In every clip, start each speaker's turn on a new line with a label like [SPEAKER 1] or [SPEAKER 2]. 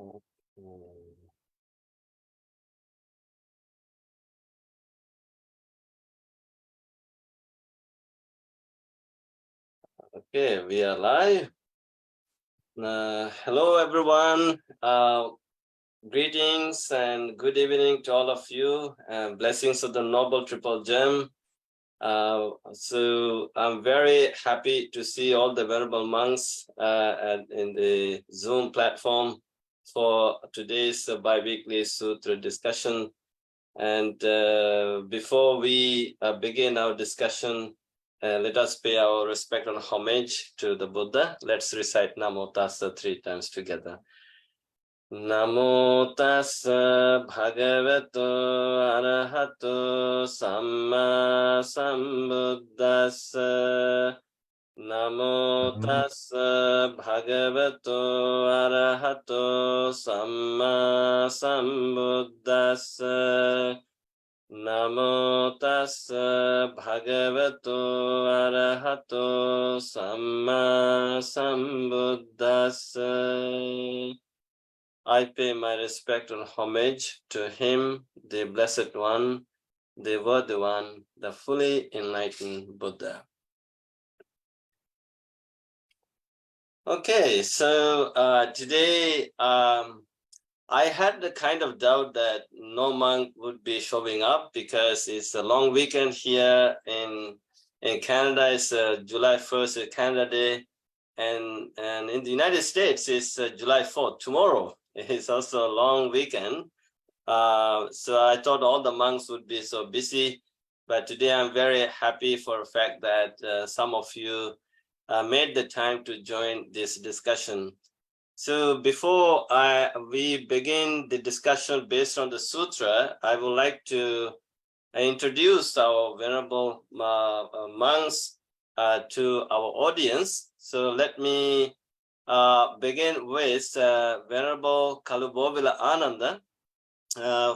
[SPEAKER 1] Okay, we are live. Hello, everyone. Greetings and good evening to all of you. Blessings of the Noble Triple Gem. So I'm very happy to see all the venerable monks in the Zoom platform for today's bi-weekly sutra discussion. And before we begin our discussion, let us pay our respect and homage to the Buddha. Let's recite Namo Tassa 3 times together. Namo Tassa Bhagavato Arahato Samma Sambuddhassa. Namo Tassa Bhagavato Arahato Samma Sambuddhassa. Namo Tassa Bhagavato Arahato Samma Sambuddhassa. I pay my respect and homage to him, the Blessed One, the Worthy One, the fully enlightened Buddha. Okay, so today I had the kind of doubt that no monk would be showing up because it's a long weekend here in Canada. It's July 1st, is Canada Day, and in the United States, it's July 4th, tomorrow. It's also a long weekend. So I thought all the monks would be so busy, but today I'm very happy for the fact that some of you made the time to join this discussion. So before we begin the discussion based on the sutra, I would like to introduce our venerable monks to our audience. So let me begin with Venerable Kalubovila Ananda,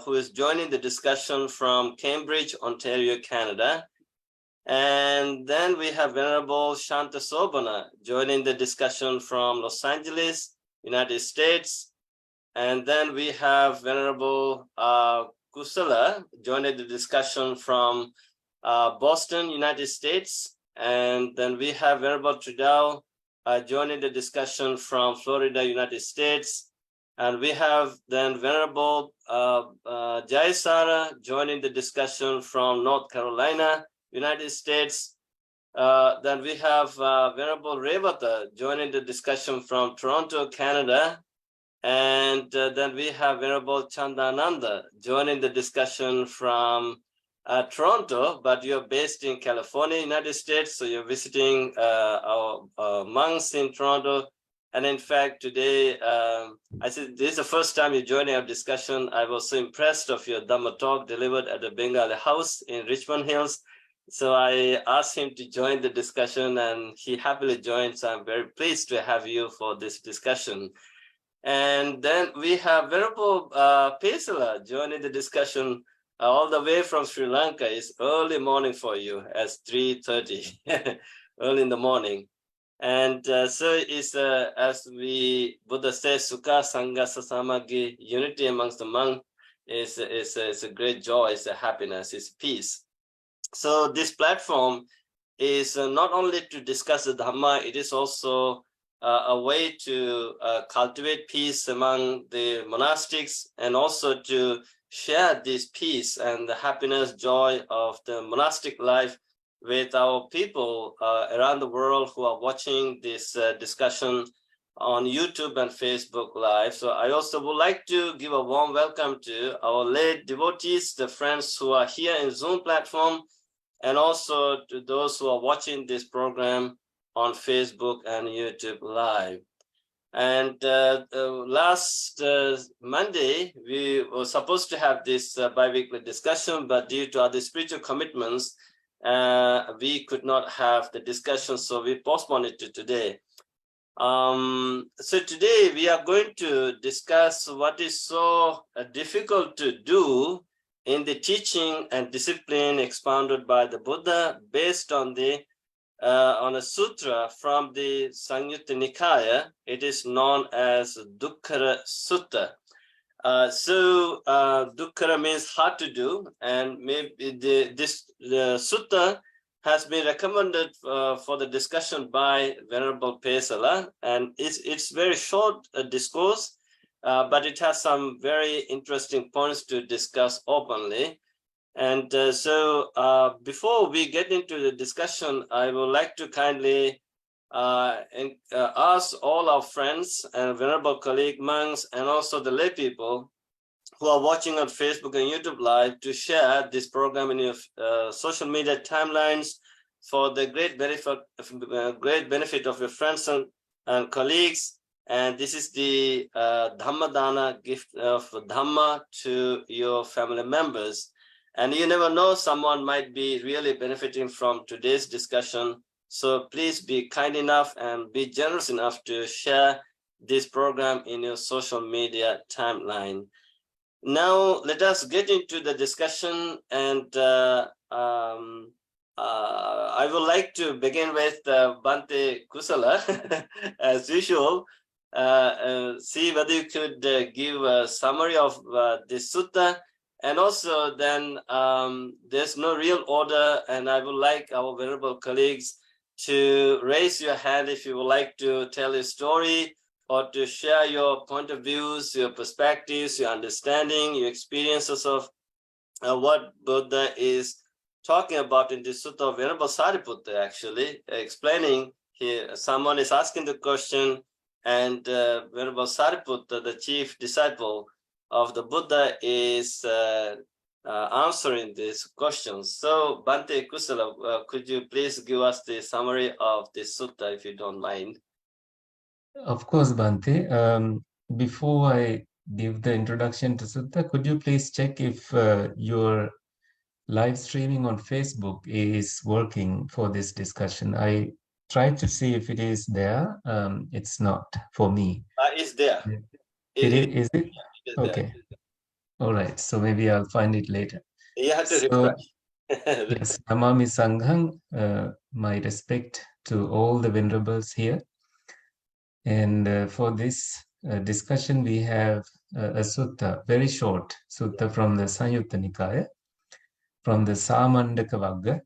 [SPEAKER 1] who is joining the discussion from Cambridge, Ontario, Canada. And then we have Venerable Shanta Sobana joining the discussion from Los Angeles, United States. And then we have Venerable Kusala joining the discussion from Boston, United States. And then we have Venerable Trudeau joining the discussion from Florida, United States. And we have then Venerable Jayasara joining the discussion from North Carolina, United States. Then we have Venerable Revata joining the discussion from Toronto, Canada. And then we have Venerable Chandananda joining the discussion from Toronto, but you're based in California, United States, so you're visiting our monks in Toronto. And in fact, today, I said, this is the first time you're joining our discussion. I was so impressed of your Dhamma talk delivered at the Bengali House in Richmond Hills. So I asked him to join the discussion and he happily joined. So I'm very pleased to have you for this discussion. And then we have Venerable Pesala joining the discussion all the way from Sri Lanka. It's early morning for you, as 3:30, early in the morning. And so it's, as Buddha says, Sukha Sangha Sasamagi, unity amongst the monks is a great joy, it's a happiness, it's peace. So this platform is not only to discuss the Dhamma, it is also a way to cultivate peace among the monastics and also to share this peace and the happiness, joy of the monastic life with our people around the world who are watching this discussion on YouTube and Facebook Live. So I also would like to give a warm welcome to our lay devotees, the friends who are here in Zoom platform, and also to those who are watching this program on Facebook and YouTube Live. And last Monday, we were supposed to have this bi-weekly discussion, but due to other spiritual commitments, we could not have the discussion, so we postponed it to today. So today we are going to discuss what is so difficult to do in the teaching and discipline expounded by the Buddha based on the on a sutra from the Samyutta Nikaya. It is known as Dukkara Sutta. Dukkara means hard to do, and maybe the sutta has been recommended for the discussion by Venerable Pesala, and it's very short discourse, but it has some very interesting points to discuss openly. And before we get into the discussion, I would like to kindly ask all our friends and venerable colleague monks and also the lay people who are watching on Facebook and YouTube Live to share this program in your social media timelines for the great benefit of your friends and colleagues. And this is the Dhammadana gift of Dhamma to your family members. And you never know, someone might be really benefiting from today's discussion. So please be kind enough and be generous enough to share this program in your social media timeline. Now, let us get into the discussion, and I would like to begin with Bhante Kusala, as usual. See whether you could give a summary of this sutta, and also then there's no real order, and I would like our venerable colleagues to raise your hand if you would like to tell a story or to share your point of views, your perspectives, your understanding, your experiences of what Buddha is talking about in this sutta of Venerable Sāriputto, actually, explaining here. Someone is asking the question, and Venerable Sāriputto, the chief disciple of the Buddha, is answering these questions. So, Bhante Kusala, could you please give us the summary of this sutta, if you don't mind?
[SPEAKER 2] Of course, Bhante. Before I give the introduction to sutta, could you please check if your live streaming on Facebook is working for this discussion? I tried to see if it is there. It's not for me.
[SPEAKER 1] It's there.
[SPEAKER 2] Is it?
[SPEAKER 1] It is
[SPEAKER 2] okay.
[SPEAKER 1] There.
[SPEAKER 2] All right. So maybe I'll find it later.
[SPEAKER 1] You have to refresh.
[SPEAKER 2] Yes, Namami Sanghaṃ, my respect to all the venerables here. And for this discussion, we have a sutta, very short sutta from the Samyutta Nikaya, from the sāmaṇḍako Vagga.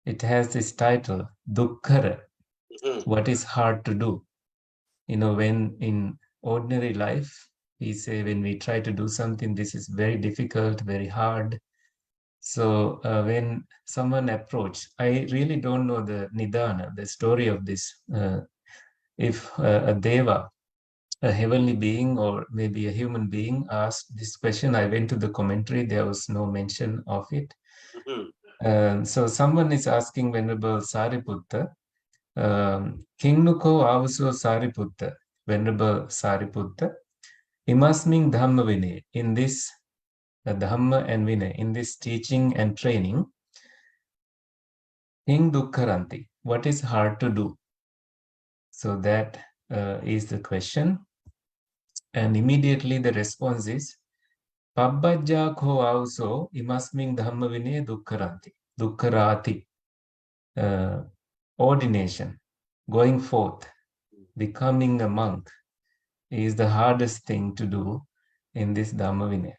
[SPEAKER 2] It has this title, Dukkara, what is hard to do. You know, when in ordinary life, we say when we try to do something, this is very difficult, very hard. So when someone approached, I really don't know the nidana, the story of this. If a deva, a heavenly being or maybe a human being asked this question, I went to the commentary, there was no mention of it. So someone is asking Venerable Sāriputta, Kiṅnuko āvaso sāriputta, Venerable Sāriputta, imasmiṃ dhamma vinaya, in this Dhamma and Vinaya, in this teaching and training, Kiṅ dukkharanti, what is hard to do? So that is the question. And immediately the response is, paribbājako āvaso imasmiṃ dhamma vinaya dukkharanti, dukkharati, ordination, going forth, becoming a monk is the hardest thing to do in this Dhamma Vinaya.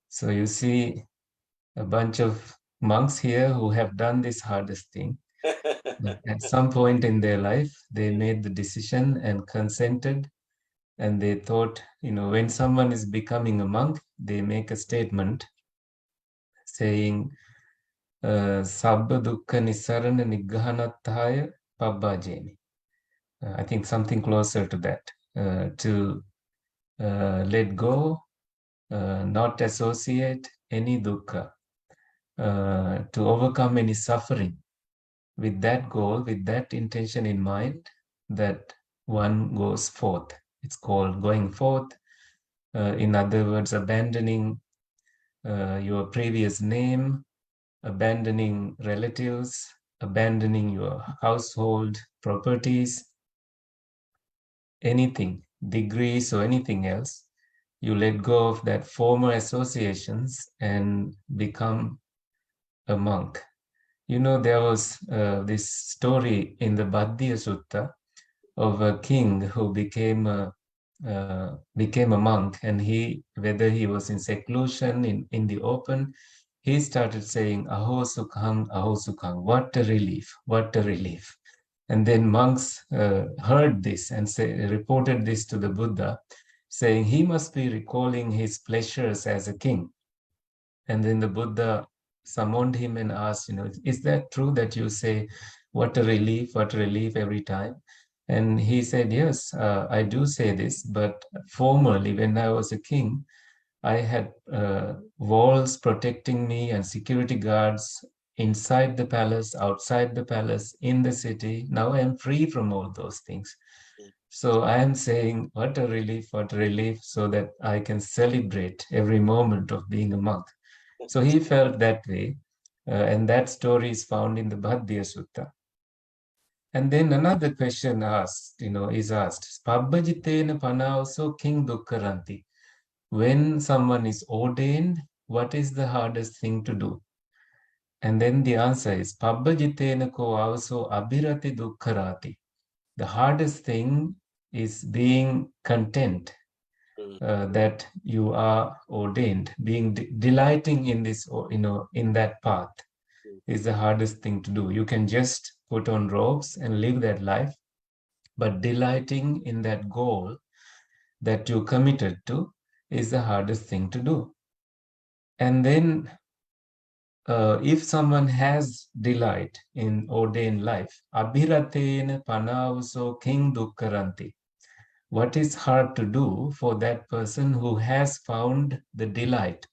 [SPEAKER 2] So you see a bunch of monks here who have done this hardest thing. At some point in their life, they made the decision and consented, and they thought, you know, when someone is becoming a monk, they make a statement saying, Sabba dukkha nissarana niggahanattaya pabbājēmi. I think something closer to that, to let go, not associate any dukkha, to overcome any suffering. With that goal, with that intention in mind, that one goes forth. It's called going forth. In other words, abandoning your previous name, abandoning relatives, abandoning your household properties, anything, degrees or anything else. You let go of that former associations and become a monk. you know, there was this story in the Bhaddhiya Sutta of a king who became a monk, and whether he was in seclusion, in the open, he started saying, "Aho sukham, what a relief, what a relief." And then monks heard this and reported this to the Buddha, saying he must be recalling his pleasures as a king. And then the Buddha summoned him and asked, is that true that you say, what a relief every time? And he said, yes, I do say this, but formerly when I was a king, I had walls protecting me and security guards inside the palace, outside the palace, in the city. Now I am free from all those things. So I am saying, what a relief, so that I can celebrate every moment of being a monk. So he felt that way. And that story is found in the Bhaddhiya Sutta. And then another question is asked, Pabbajitena panavaso king dukkaranti. When someone is ordained, what is the hardest thing to do? And then the answer is, Pabbajitena ko avaso abhirati dukkharati. The hardest thing is being content that you are ordained, being delighting in this, in that path is the hardest thing to do. You can just put on robes and live that life, but delighting in that goal that you committed to is the hardest thing to do. And then if someone has delight in ordained life, abhiratena panavaso king dukkharanti. What is hard to do for that person who has found the delight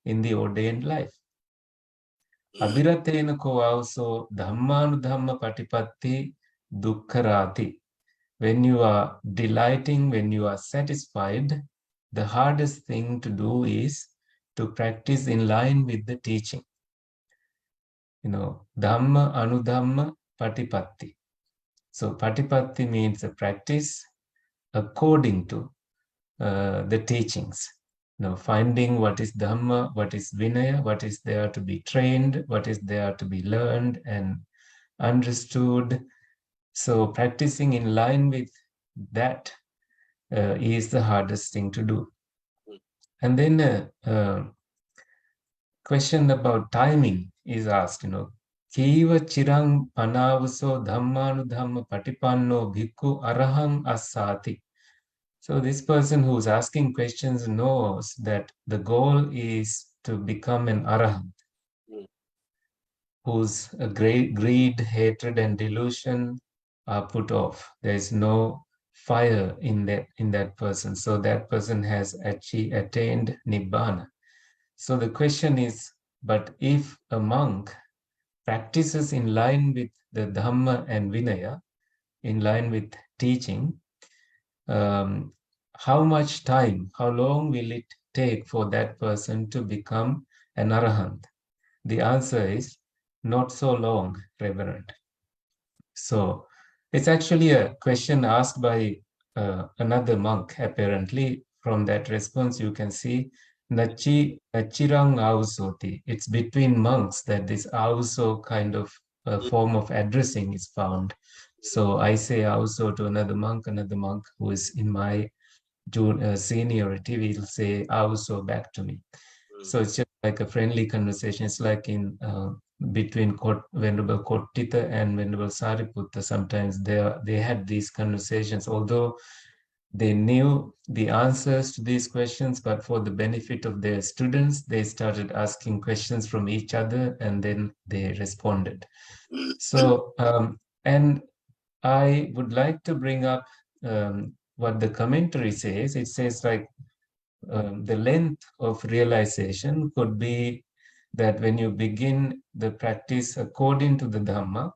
[SPEAKER 2] in the ordained life? Abhiratena ko also dhammanudhamma patipatti dukkharati. When you are delighting, when you are satisfied, the hardest thing to do is to practice in line with the teaching. Dhamma anudhamma patipatti. So patipatti means a practice according to the teachings. Finding what is Dhamma, what is Vinaya, what is there to be trained, what is there to be learned and understood. So practicing in line with that is the hardest thing to do. And then question about timing is asked, Kiva chirang panavaso dhammanudhamma patipanno bhikkhu araham asati. So this person who's asking questions knows that the goal is to become an arahant, whose greed, hatred, and delusion are put off. There is no fire in that person. So that person has actually attained nibbana. So the question is, but if a monk practices in line with the Dhamma and Vinaya, in line with teaching, how much time, how long will it take for that person to become an arahant? The answer is not so long, Reverend. So it's actually a question asked by another monk, apparently. From that response, you can see Nachirang Ausoti. It's between monks that this Auso kind of form of addressing is found. So I say Auso to another monk who is in my seniority will say Auso back to me. So it's just like a friendly conversation. It's like in between Venerable Kottita and Venerable Sāriputto. Sometimes they had these conversations, although they knew the answers to these questions, but for the benefit of their students, they started asking questions from each other and then they responded. So, and I would like to bring up what the commentary says. It says like the length of realization could be that when you begin the practice according to the Dhamma,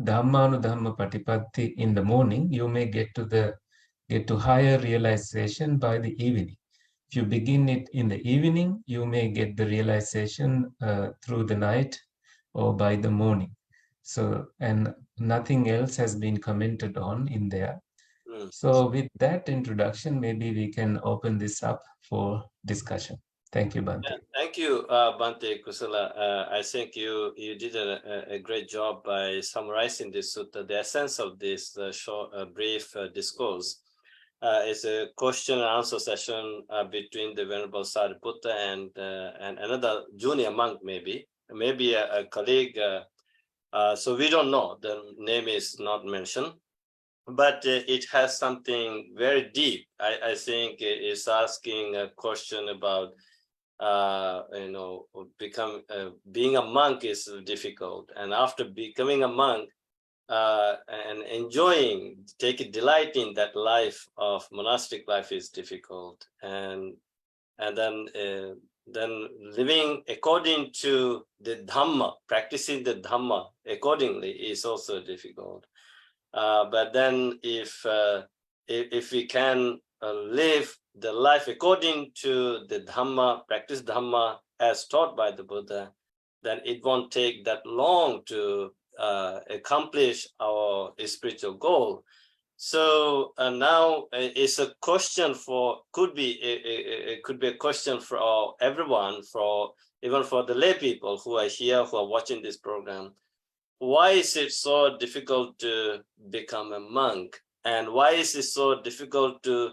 [SPEAKER 2] Dhammanudhamma Patipatti in the morning, you may get to higher realization by the evening. If you begin it in the evening, you may get the realization through the night or by the morning. So, and nothing else has been commented on in there. So with that introduction, maybe we can open this up for discussion. Thank you, Bhante.
[SPEAKER 1] Yeah, thank you, Bhante Kusala. I think you did a great job by summarizing this sutta. The essence of this short, brief discourse is a question and answer session between the Venerable Sāriputta and another junior monk, maybe a colleague. So we don't know. The name is not mentioned, but it has something very deep. I think it's asking a question about being a monk is difficult, and after becoming a monk and enjoying, taking delight in that life of monastic life is difficult, and then living according to the Dhamma, practicing the Dhamma accordingly is also difficult. But then if we can live the life according to the Dhamma, practice Dhamma as taught by the Buddha, then it won't take that long to accomplish our spiritual goal. So now it's a question could be a question for everyone, even for the lay people who are here, who are watching this program. Why is it so difficult to become a monk? And why is it so difficult to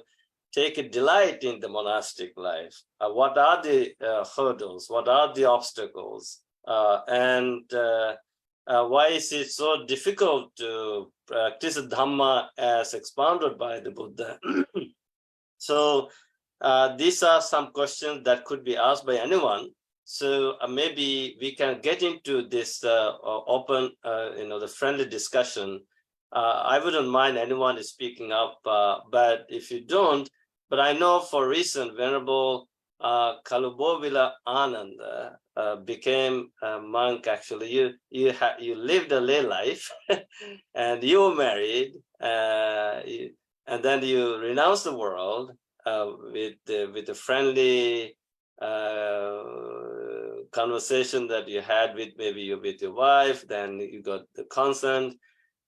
[SPEAKER 1] take a delight in the monastic life? What are the hurdles? What are the obstacles? And why is it so difficult to practice Dhamma as expounded by the Buddha? So these are some questions that could be asked by anyone. So maybe we can get into this open, the friendly discussion. I wouldn't mind anyone speaking up, but if you don't, but I know for recent, Venerable Kalubovila Ananda became a monk. Actually, you lived a lay life, and you were married, and then you renounced the world with the friendly conversation that you had with with your wife. Then you got the consent.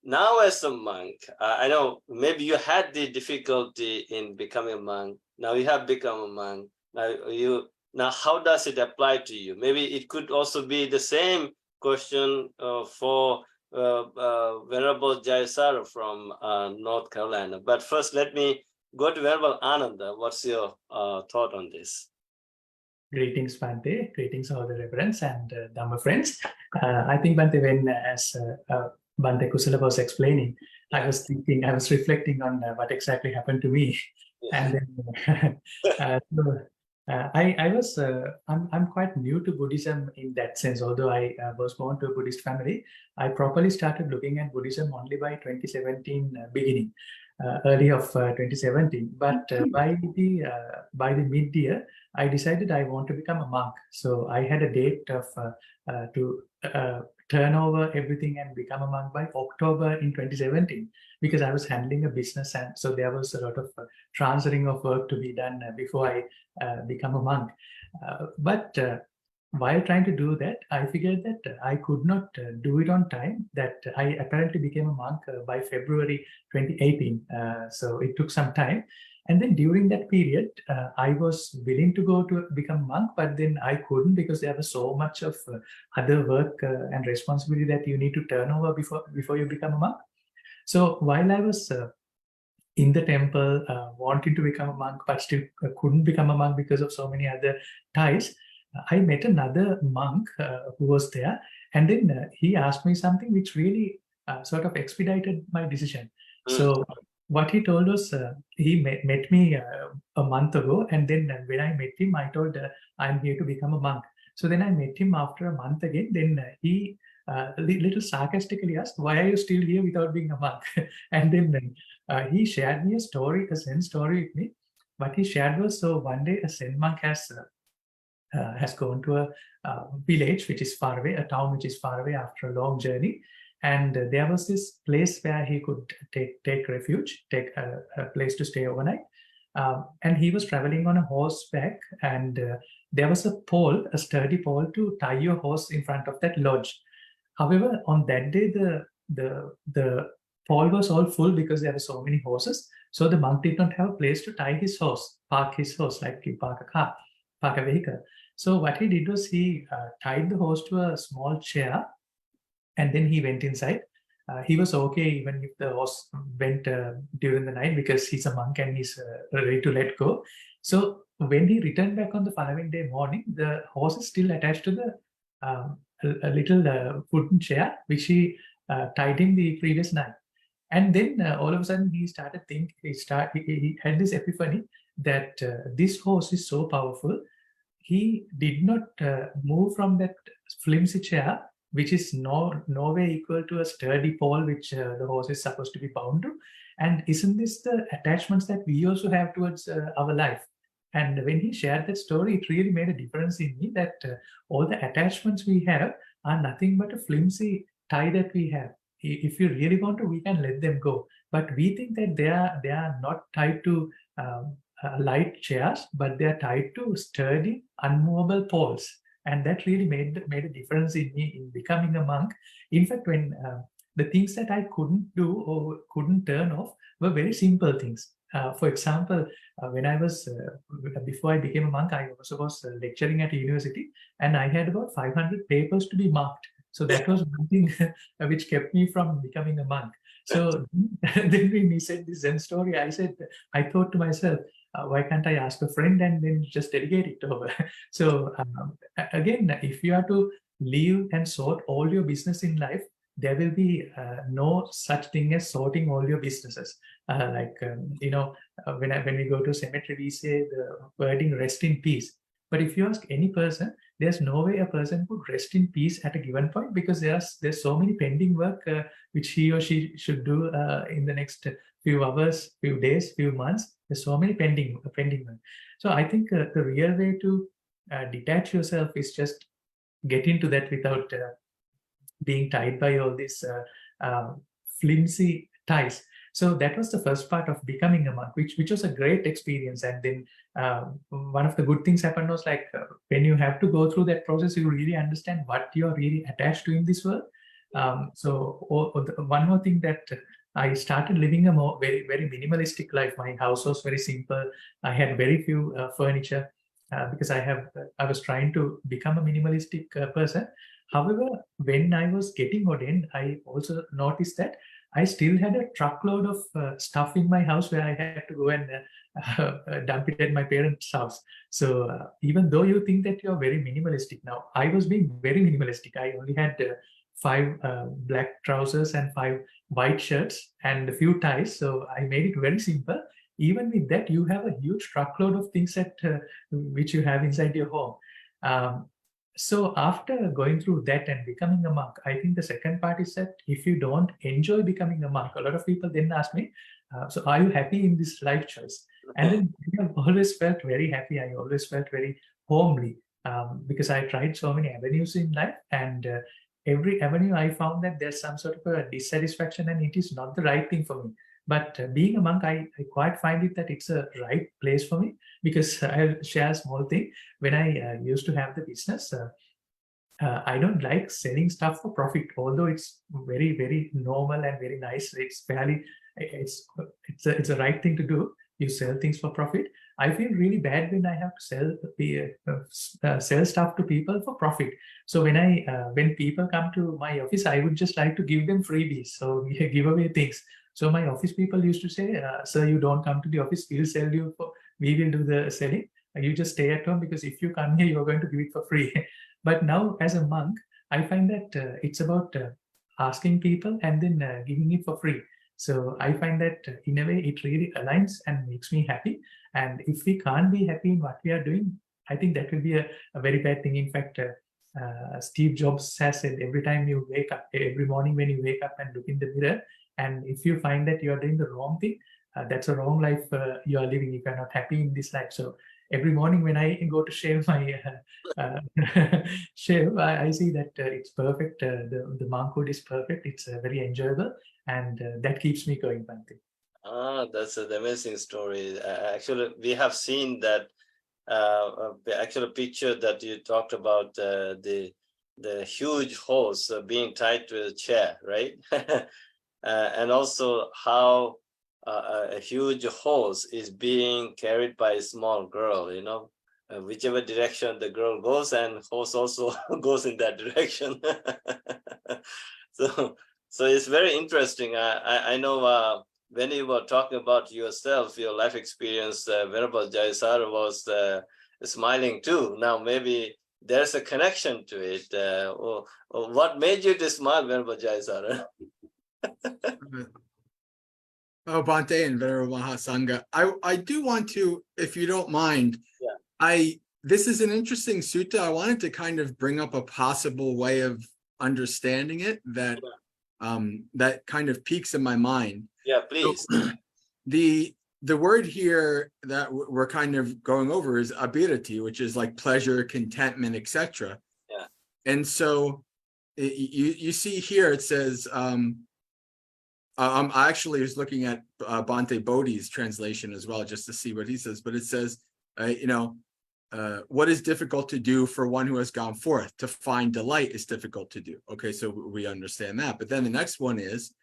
[SPEAKER 1] Now as a monk, I know maybe you had the difficulty in becoming a monk. Now you have become a monk. Now how does it apply to you? Maybe it could also be the same question for Venerable Jayasara from North Carolina. But first, let me go to Venerable Ananda. What's your thought on this?
[SPEAKER 3] Greetings, Bhante. Greetings, all the reverends and Dhamma friends. I think, Bhante, when as Bhante Kusala was explaining, I was reflecting on what exactly happened to me. And then I'm quite new to Buddhism in that sense. Although I was born to a Buddhist family, I properly started looking at Buddhism only by 2017 beginning, early of 2017. But by the mid-year, I decided I want to become a monk. So I had a date of to turn over everything and become a monk by October in 2017, because I was handling a business, and so there was a lot of transferring of work to be done before I become a monk. But while trying to do that, I figured that I could not do it on time, that I apparently became a monk by February 2018. So it took some time. And then during that period, I was willing to go to become a monk, but then I couldn't because there was so much of other work and responsibility that you need to turn over before you become a monk. So while I was in the temple wanting to become a monk, but still couldn't become a monk because of so many other ties, I met another monk who was there, and then he asked me something which really sort of expedited my decision. So what he told us, he met me a month ago, and then when I met him, I told I'm here to become a monk. So then I met him after a month again. Then he little sarcastically asked, "Why are you still here without being a monk?" And then he shared me a story, a Zen story with me. What he shared was, so one day a Zen monk has gone to a village which is far away, a town which is far away after a long journey. And there was this place where he could take refuge, take a place to stay overnight. And he was traveling on a horseback, and there was a pole, a sturdy pole to tie your horse in front of that lodge. However, on that day, the pole was all full because there were so many horses. So the monk did not have a place to tie his horse, park his horse, like you park a car. park a vehicle. So what he did was he tied the horse to a small chair, and then he went inside. He was okay even if the horse went during the night, because he's a monk and he's ready to let go. So when he returned back on the following day morning, the horse is still attached to the a little wooden chair which he tied in the previous night. And then all of a sudden he started thinking. He had this epiphany that this horse is so powerful. He did not move from that flimsy chair, which is no way equal to a sturdy pole which the horse is supposed to be bound to. And isn't this the attachments that we also have towards our life? And when he shared that story, it really made a difference in me, that all the attachments we have are nothing but a flimsy tie that we have. If you really want to, we can let them go. But we think that they are not tied to light chairs, but they are tied to sturdy, unmovable poles. And that really made a difference in me in becoming a monk. In fact, when the things that I couldn't do or couldn't turn off were very simple things. For example, when I was, before I became a monk, I also was lecturing at a university, and I had about 500 papers to be marked. So that was one thing which kept me from becoming a monk. So then when he said this Zen story, I thought to myself, why can't I ask a friend and then just delegate it over? So again, if you are to leave and sort all your business in life, there will be no such thing as sorting all your businesses. When we go to cemetery, we say the wording "rest in peace." But if you ask any person, there's no way a person could rest in peace at a given point, because there's so many pending work which he or she should do in the next few hours, few days, few months. There's so many pending work. So I think the real way to detach yourself is just get into that without being tied by all these flimsy ties. So that was the first part of becoming a monk, which was a great experience. And then one of the good things happened was, like, when you have to go through that process, you really understand what you're really attached to in this world. One more thing, that I started living a very, very minimalistic life. My house was very simple. I had very few furniture because I was trying to become a minimalistic person. However, when I was getting ordained, I also noticed that I still had a truckload of stuff in my house where I had to go and dump it at my parents' house. So even though you think that you're very minimalistic, now I was being very minimalistic. I only had 5 black trousers and 5 white shirts and a few ties. So I made it very simple. Even with that, you have a huge truckload of things which you have inside your home. So after going through that and becoming a monk, I think the second part is that if you don't enjoy becoming a monk, a lot of people then ask me, so are you happy in this life choice? And then I have always felt very happy. I always felt very homely because I tried so many avenues in life, and every avenue I found that there's some sort of a dissatisfaction and it is not the right thing for me. But being a monk, I quite find it that it's a right place for me, because I'll share a small thing. When I used to have the business, I don't like selling stuff for profit, although it's very, very normal and very nice. It's a right thing to do. You sell things for profit. I feel really bad when I have to sell stuff to people for profit. So when people come to my office, I would just like to give them freebies. So we give away things. So my office people used to say, sir, you don't come to the office, we will do the selling. You just stay at home, because if you come here, you're going to give it for free. But now as a monk, I find that it's about asking people and then giving it for free. So I find that in a way, it really aligns and makes me happy. And if we can't be happy in what we are doing, I think that will be a very bad thing. In fact, Steve Jobs has said, every time you wake up, every morning when you wake up and look in the mirror, and if you find that you are doing the wrong thing, that's a wrong life you are living if you're not happy in this life. So every morning when I go to shave my shave, I see that it's perfect. The monkhood is perfect. It's very enjoyable, and that keeps me going, Bhante.
[SPEAKER 1] That's an amazing story. Actually, we have seen that actual picture that you talked about, the huge horse being tied to a chair, right? And also how a huge horse is being carried by a small girl, whichever direction the girl goes, and horse also goes in that direction. So it's very interesting. I know when you were talking about yourself, your life experience, Venerable Jayasara was smiling too. Now maybe there's a connection to it. What made you to smile, Venerable Jayasara?
[SPEAKER 4] Oh, Bhante and Venerable Mahasangha, I do want to, if you don't mind, this is an interesting sutta. I wanted to kind of bring up a possible way of understanding it that that kind of peaks in my mind.
[SPEAKER 1] Yeah, please.
[SPEAKER 4] So, the word here that we're kind of going over is viharati, which is like pleasure, contentment, etc.
[SPEAKER 1] Yeah.
[SPEAKER 4] And so you see here it says, I actually was looking at Bhante Bodhi's translation as well, just to see what he says, but it says, what is difficult to do for one who has gone forth? To find delight is difficult to do. Okay, so we understand that. But then the next one is,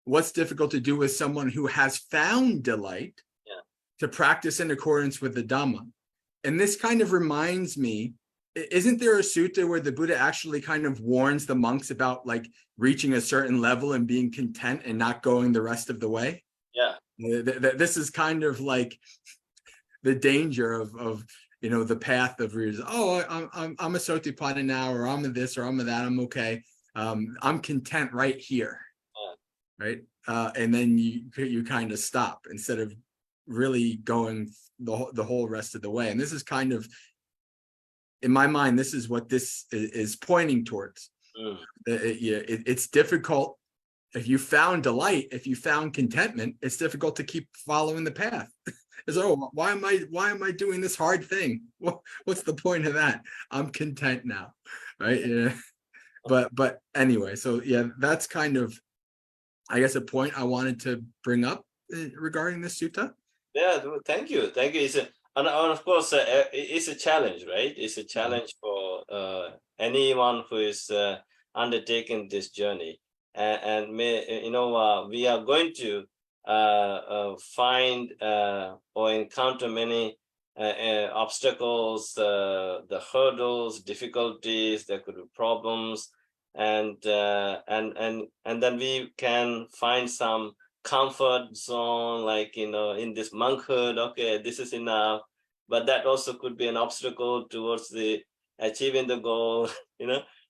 [SPEAKER 4] what's difficult to do with someone who has found delight?
[SPEAKER 1] Yeah.
[SPEAKER 4] To practice in accordance with the Dhamma. And this kind of reminds me, isn't there a sutta where the Buddha actually kind of warns the monks about like reaching a certain level and being content and not going the rest of the way?
[SPEAKER 1] Yeah.
[SPEAKER 4] This is kind of like the danger of the path of I'm a Sotipada now, or I'm a this, or I'm a that, I'm okay. I'm content right here. Right. And then you kind of stop instead of really going the whole rest of the way. And this is kind of, in my mind, this is what this is pointing towards. It's difficult. If you found delight, if you found contentment, it's difficult to keep following the path. It's, why am I doing this hard thing? What's the point of that? I'm content now, right? Yeah. But anyway, so yeah, that's kind of, I guess, a point I wanted to bring up regarding this sutta.
[SPEAKER 1] Yeah, thank you. And of course, it's a challenge, right? It's a challenge for anyone who is undertaking this journey. And we are going to find or encounter many obstacles, the hurdles, difficulties. There could be problems, and then we can find some comfort zone, like in this monkhood. Okay, this is enough, but that also could be an obstacle towards the achieving the goal.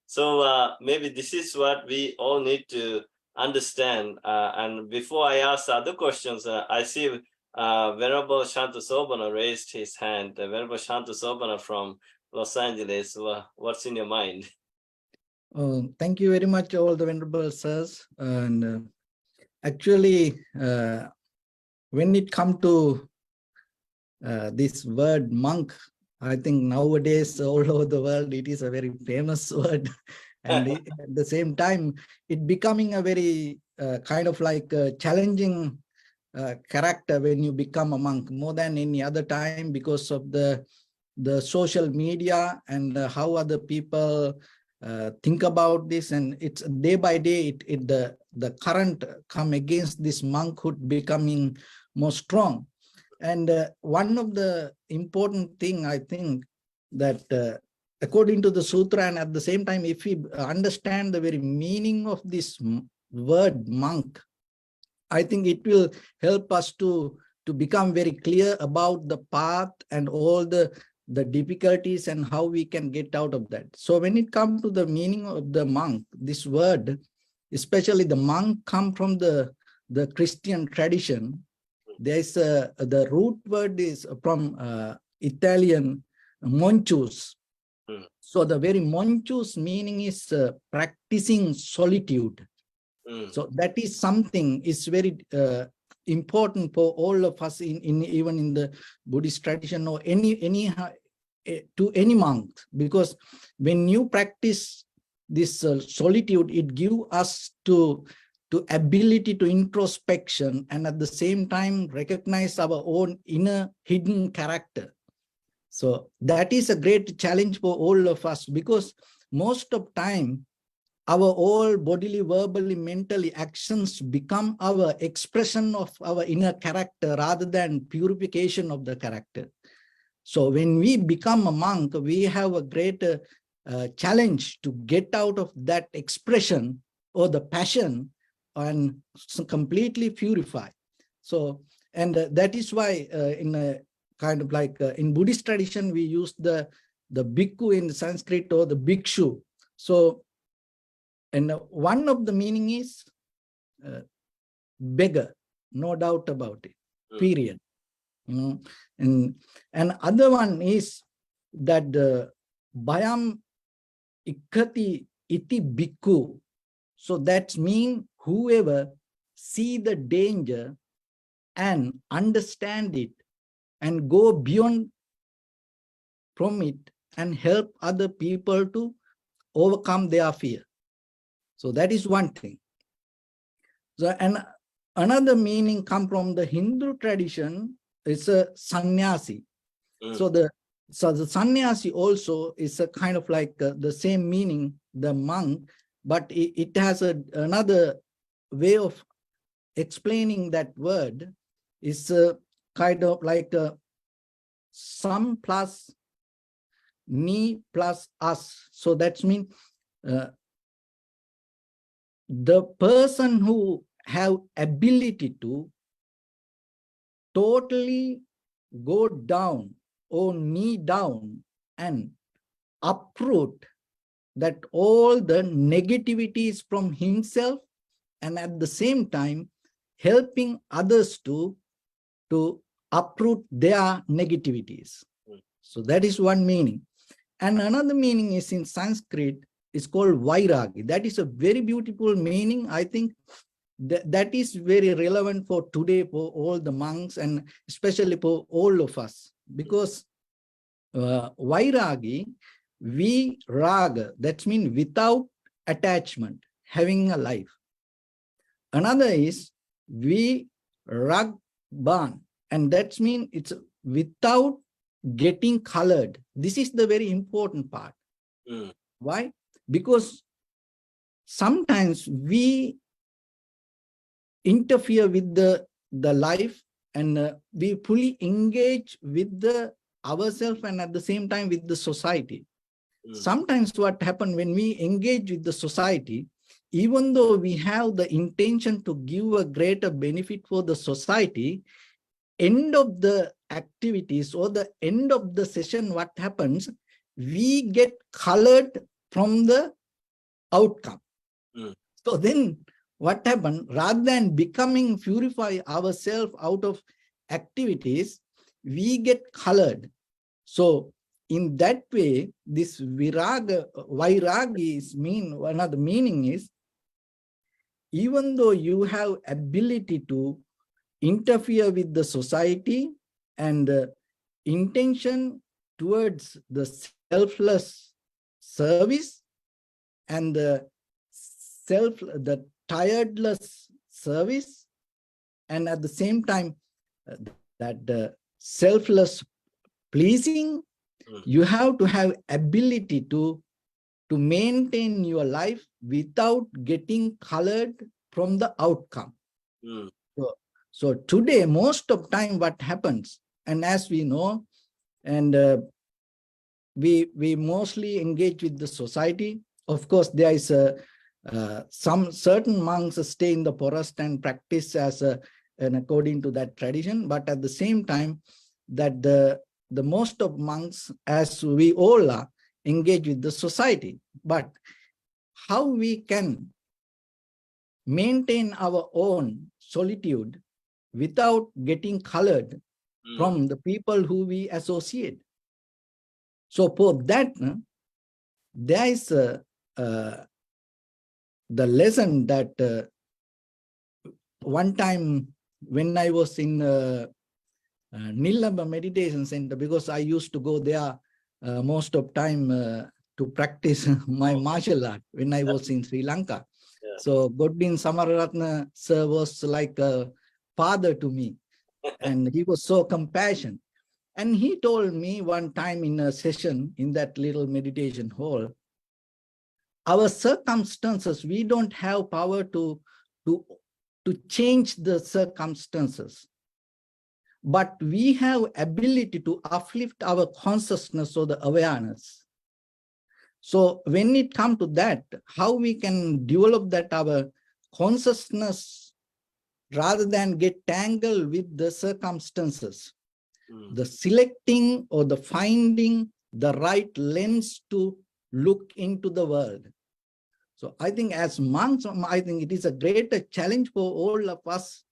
[SPEAKER 1] So maybe this is what we all need to understand. And before I ask other questions, I see Venerable Shantasobana raised his hand. Venerable Shantasobana from Los Angeles. What's in your mind?
[SPEAKER 5] Thank you very much, all the Venerable Sirs. And actually, when it comes to this word monk, I think nowadays all over the world, it is a very famous word. And at the same time, it becoming a very kind of like a challenging character when you become a monk more than any other time, because of the social media and how other people think about this. And it's day by day, the current come against this monkhood becoming more strong. And one of the important thing, I think, that according to the sutra, and at the same time, if we understand the very meaning of this word monk, I think it will help us to become very clear about the path and all the difficulties and how we can get out of that. So when it comes to the meaning of the monk, this word, especially the monk, come from the Christian tradition. There's the root word is from Italian monchus. So the very monchus meaning is practicing solitude. So that is something is very important for all of us even in the Buddhist tradition, or any monk, because when you practice this solitude, it gives us to ability to introspection, and at the same time recognize our own inner hidden character. So that is a great challenge for all of us, because most of time our all bodily, verbally, mentally actions become our expression of our inner character rather than purification of the character. So when we become a monk, we have a greater challenge to get out of that expression or the passion and completely purify. So, and that is why in a kind of like in Buddhist tradition, we use the bhikkhu in Sanskrit or the bhikshu. So, and one of the meaning is beggar, no doubt about it, period. And other one is that the bhayam ikkati iti bhikkhu. So that means whoever see the danger and understand it and go beyond from it and help other people to overcome their fear. So that is one thing. So, and another meaning come from the Hindu tradition. It's a sannyasi. So the sannyasi also is a kind of like the same meaning, the monk, but it has another way of explaining that word. Is kind of like some plus me plus us. So that means the person who have ability to totally go down or knee down and uproot that all the negativities from himself, and at the same time helping others to uproot their negativities. So that is one meaning. And another meaning is in Sanskrit, is called vairagi. That is a very beautiful meaning. I think that is very relevant for today, for all the monks and especially for all of us, because vairagi, viraga, that means without attachment, having a life. Another is viragban, and that means it's without getting colored. This is the very important part. Why? Because sometimes we interfere with the life and we fully engage with ourselves and at the same time with the society. Sometimes what happens when we engage with the society, even though we have the intention to give a greater benefit for the society, end of the activities or the end of the session, what happens, we get colored from the outcome. So then what happened, rather than becoming purify ourselves out of activities, we get colored. So in that way, this vairagi is another meaning is, even though you have ability to interfere with the society and intention towards the selfless service and the tiredless service, and at the same time that selfless pleasing, you have to have ability to maintain your life without getting colored from the outcome. So today, most of time what happens, and as we know, and we mostly engage with the society. Of course, there is some certain monks stay in the forest and practice and according to that tradition, but at the same time that the most of monks, as we all are, engage with the society. But how we can maintain our own solitude without getting colored from the people who we associate? So for that, there is the lesson that one time when I was in Nilamba Meditation Center, because I used to go there most of time to practice my martial art when I was in Sri Lanka. So Godbin Samaratna sir was like a father to me, and he was so compassionate. And he told me one time in a session in that little meditation hall, our circumstances, we don't have power to change the circumstances. but we have ability to uplift our consciousness or the awareness. So when it comes to that, how we can develop that our consciousness rather than get tangled with the circumstances, the selecting or the finding the right lens to look into the world. So I think as monks, I think it is a greater challenge for all of us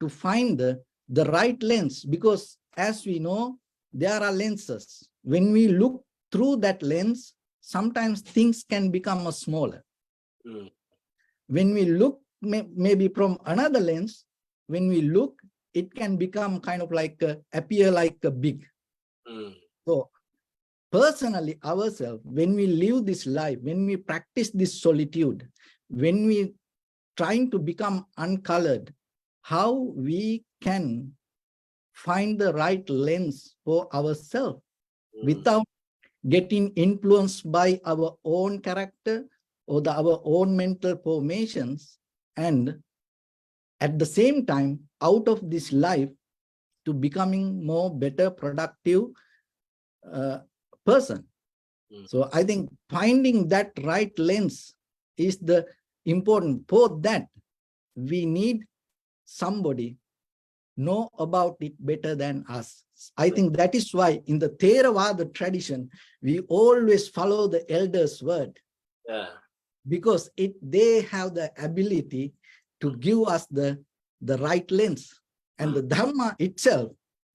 [SPEAKER 5] to find the right lens, because as we know, there are lenses. When we look through that lens, sometimes things can become smaller. When we look maybe from another lens, when we look, it can become kind of like appear like a big. So personally, ourselves, when we live this life, when we practice this solitude, when we trying to become uncolored, how we can find the right lens for ourselves without getting influenced by our own character or our own mental formations, and at the same time, out of this life to becoming more better, productive person. So I think finding that right lens is the important. For that, we need somebody know about it better than us. I think that is why in the Theravada tradition, we always follow the elders' word. Because they have the ability to give us the right lens, and the Dhamma itself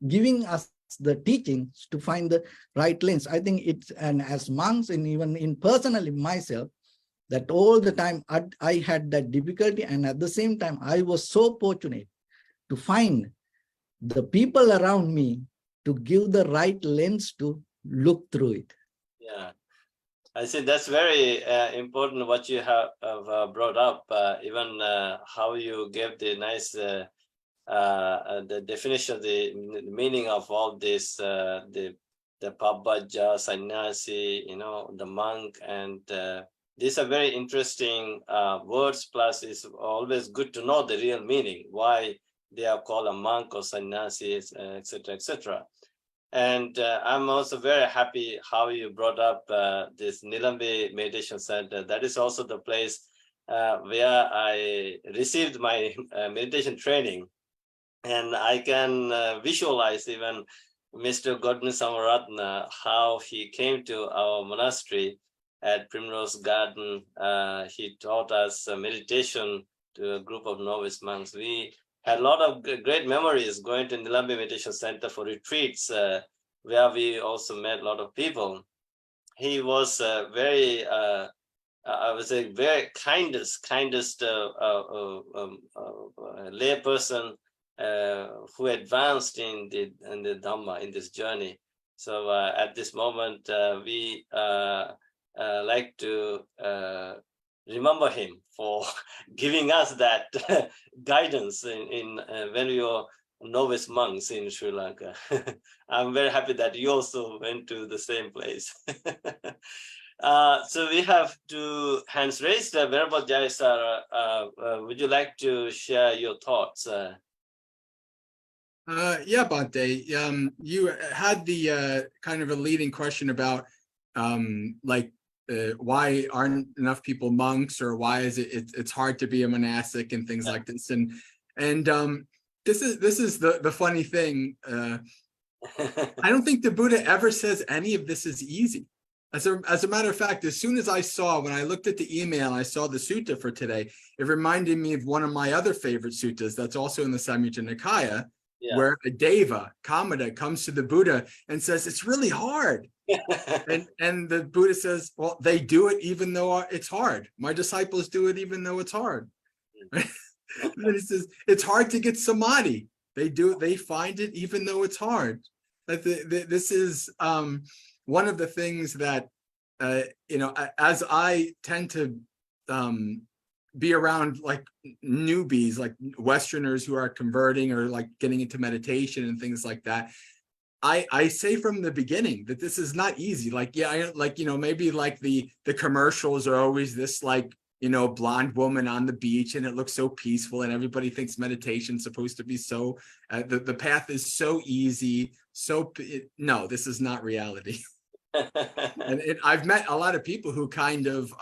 [SPEAKER 5] giving us the teachings to find the right lens. I think it's, and as monks and even in personally myself, that all the time I had that difficulty, and at the same time, I was so fortunate to find the people around me to give the right lens to look through it.
[SPEAKER 1] Yeah, I think that's very important what you have brought up, even how you gave the nice the definition of the meaning of all this, the pabbājā, sannyasi, the monk, and these are very interesting words. Plus, it's always good to know the real meaning, why they are called a monk or sannyasi, etc., etc. And I'm also very happy how you brought up this Nilambi Meditation Center. That is also the place where I received my meditation training. And I can visualize even Mr. Godwin Samaratna, how he came to our monastery at Primrose Garden. He taught us meditation to a group of novice monks. We had a lot of great memories going to Nilambi Meditation Center for retreats, where we also met a lot of people. He was very, I would say, very kindest lay person who advanced in the Dhamma, in this journey. So at this moment, we like to remember him for giving us that guidance in when we were novice monks in Sri Lanka. I'm very happy that you also went to the same place. So we have two hands raised. Venerable Jayasara, would you like to share your thoughts?
[SPEAKER 4] Yeah, Bhante. You had the kind of a leading question about why aren't enough people monks, or why is it's hard to be a monastic and things like this. And this is the funny thing. I don't think the Buddha ever says any of this is easy. As a matter of fact, as soon as when I looked at the email, I saw the sutta for today, it reminded me of one of my other favorite suttas that's also in the Samyutta Nikaya, where a deva, Kamada, comes to the Buddha and says, it's really hard. and the Buddha says, well, they do it even though it's hard. My disciples do it even though it's hard. And then he says, it's hard to get samadhi. They find it even though it's hard. This is one of the things that, as I tend to be around like newbies, like Westerners who are converting or like getting into meditation and things like that, I say from the beginning that this is not easy. Like, maybe like the commercials are always this like blonde woman on the beach, and it looks so peaceful, and everybody thinks meditation's supposed to be so, the path is so easy. No, this is not reality. And I've met a lot of people who kind of,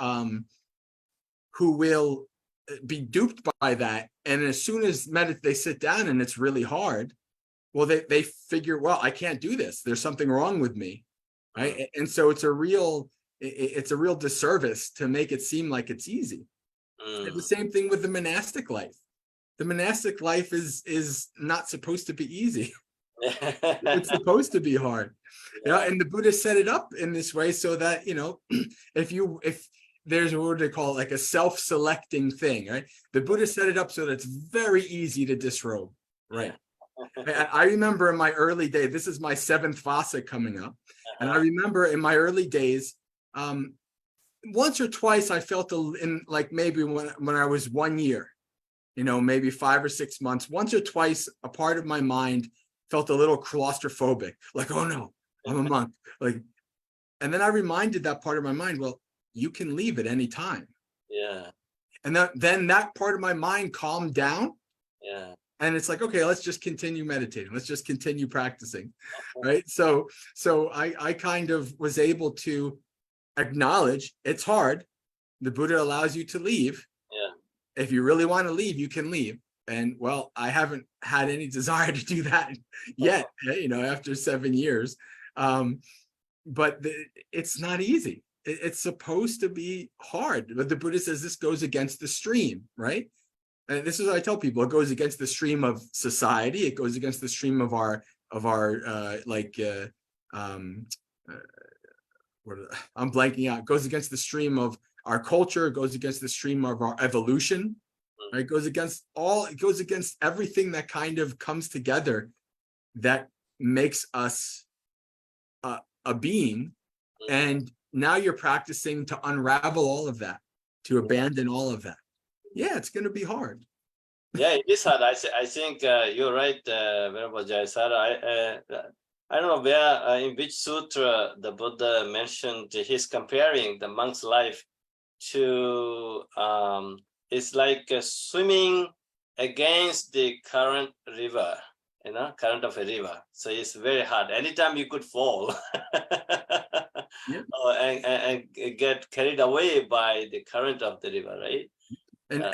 [SPEAKER 4] who will be duped by that. And as soon as they sit down and it's really hard, well, they figure, well, I can't do this. There's something wrong with me, right? And so it's a real disservice to make it seem like it's easy. And the same thing with the monastic life. The monastic life is not supposed to be easy. It's supposed to be hard. And the Buddha set it up in this way so that, if there's what they call like a self-selecting thing, right? The Buddha set it up so that it's very easy to disrobe, right? I remember in my early days, this is my 7th Vasa coming up. And I remember in my early days, once or twice I felt maybe when I was 1 year, maybe 5 or 6 months, once or twice a part of my mind felt a little claustrophobic, like, oh no, I'm a monk. And then I reminded that part of my mind, well, you can leave at any time.
[SPEAKER 1] Yeah.
[SPEAKER 4] And then that part of my mind calmed down.
[SPEAKER 1] Yeah.
[SPEAKER 4] And it's like, okay, let's just continue meditating. Let's just continue practicing, right? So I kind of was able to acknowledge it's hard. The Buddha allows you to leave.
[SPEAKER 1] Yeah.
[SPEAKER 4] If you really want to leave, you can leave. And well, I haven't had any desire to do that yet, after 7 years. But it's not easy. It's supposed to be hard. But the Buddha says this goes against the stream, right? And this is what I tell people. It goes against the stream of society. It goes against the stream of our I'm blanking out. It goes against the stream of our culture. It goes against the stream of our evolution. Right? It goes against everything that kind of comes together that makes us a being. And now you're practicing to unravel all of that, to abandon all of that. Yeah, it's going to be hard.
[SPEAKER 1] Yeah, it is hard. I think you're right, Venerable Jayasara. I don't know where, in which sutra the Buddha mentioned he's comparing the monk's life to, it's like swimming against the current river, current of a river. So it's very hard. Anytime you could fall
[SPEAKER 4] Yeah.
[SPEAKER 1] and get carried away by the current of the river, right?
[SPEAKER 4] And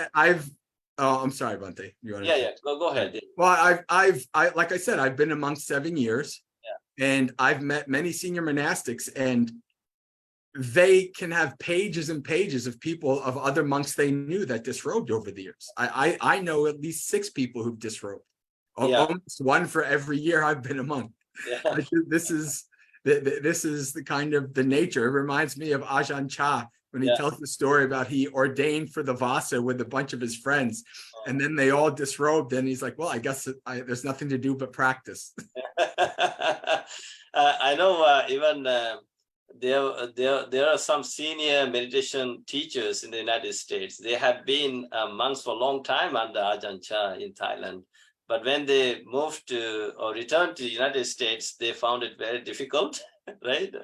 [SPEAKER 4] I'm sorry, Bhante.
[SPEAKER 1] Yeah. Go ahead.
[SPEAKER 4] Well, I like I said, I've been a monk 7 years. Yeah. And I've met many senior monastics, and they can have pages and pages of people, of other monks they knew that disrobed over the years. I know at least 6 people who've disrobed. Yeah. Almost 1 for every year I've been a monk. Yeah. This is the kind of the nature. It reminds me of Ajahn Chah when he tells the story about he ordained for the Vasa with a bunch of his friends, and then they all disrobed, and he's like, well, I guess there's nothing to do but practice.
[SPEAKER 1] I know even there are some senior meditation teachers in the United States. They had been monks for a long time under Ajahn Chah in Thailand. But when they moved to or returned to the United States, they found it very difficult, right?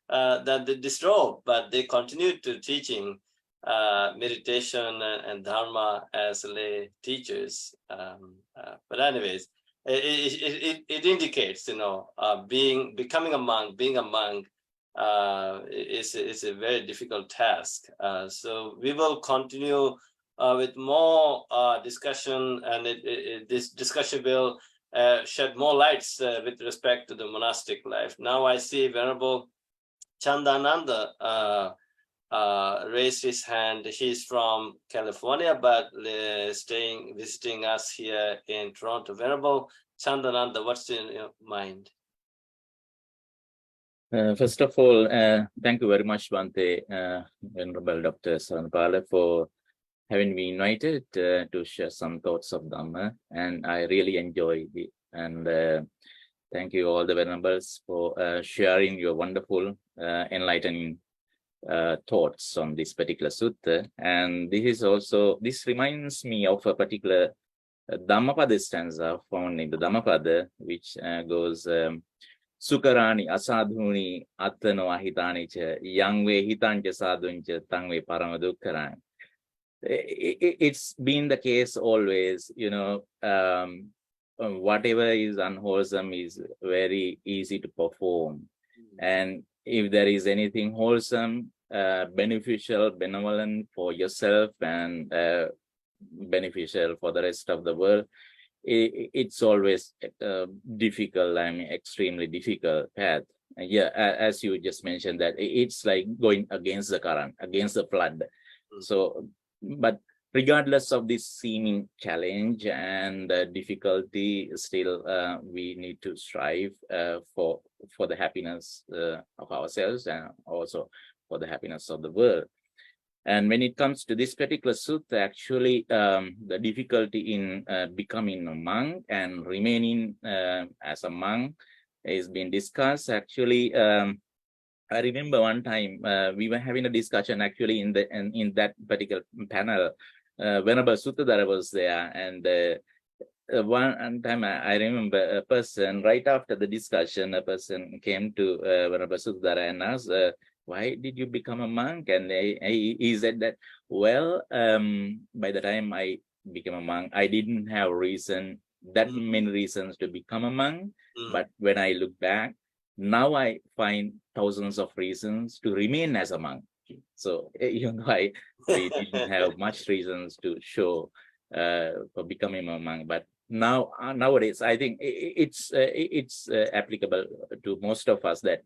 [SPEAKER 1] That they disrobed, but they continued to teaching meditation and dharma as lay teachers. But anyways, it indicates, becoming a monk, being a monk is a very difficult task. So we will continue with more discussion, and this discussion will shed more lights with respect to the monastic life. Now I see Venerable Chandananda raised his hand. He's from California, but visiting us here in Toronto. Venerable Chandananda, what's in your mind?
[SPEAKER 6] First of all, thank you very much, Bhante, Venerable Dr. Saranpala, for having me invited to share some thoughts of Dhamma, and I really enjoyed it. And thank you all the Venerables for sharing your wonderful, enlightening thoughts on this particular sutta. And this reminds me of a particular Dhammapada stanza found in the Dhammapada, which goes, Sukarani asadhuni attano ahitani cha yang ve hitancha sadhuncha tang ve paramadukkharani. it's been the case always, whatever is unwholesome is very easy to perform. And if there is anything wholesome, beneficial, benevolent for yourself and beneficial for the rest of the world, it's always difficult, extremely difficult path. And yeah, as you just mentioned, that it's like going against the current, against the flood. So, but regardless of this seeming challenge and difficulty, still we need to strive for the happiness of ourselves and also for the happiness of the world. And when it comes to this particular sutta, actually, the difficulty in becoming a monk and remaining as a monk is being discussed. Actually, I remember one time we were having a discussion actually in that particular panel. Venerable Suttadhara was there, and one time I remember a person right after the discussion, a person came to Venerable Suttadhara and asked, why did you become a monk? And he said that, well, by the time I became a monk, I didn't have that many reasons to become a monk. But when I look back, now I find thousands of reasons to remain as a monk. So we didn't have much reasons to show for becoming a monk. But nowadays, I think it's applicable to most of us, that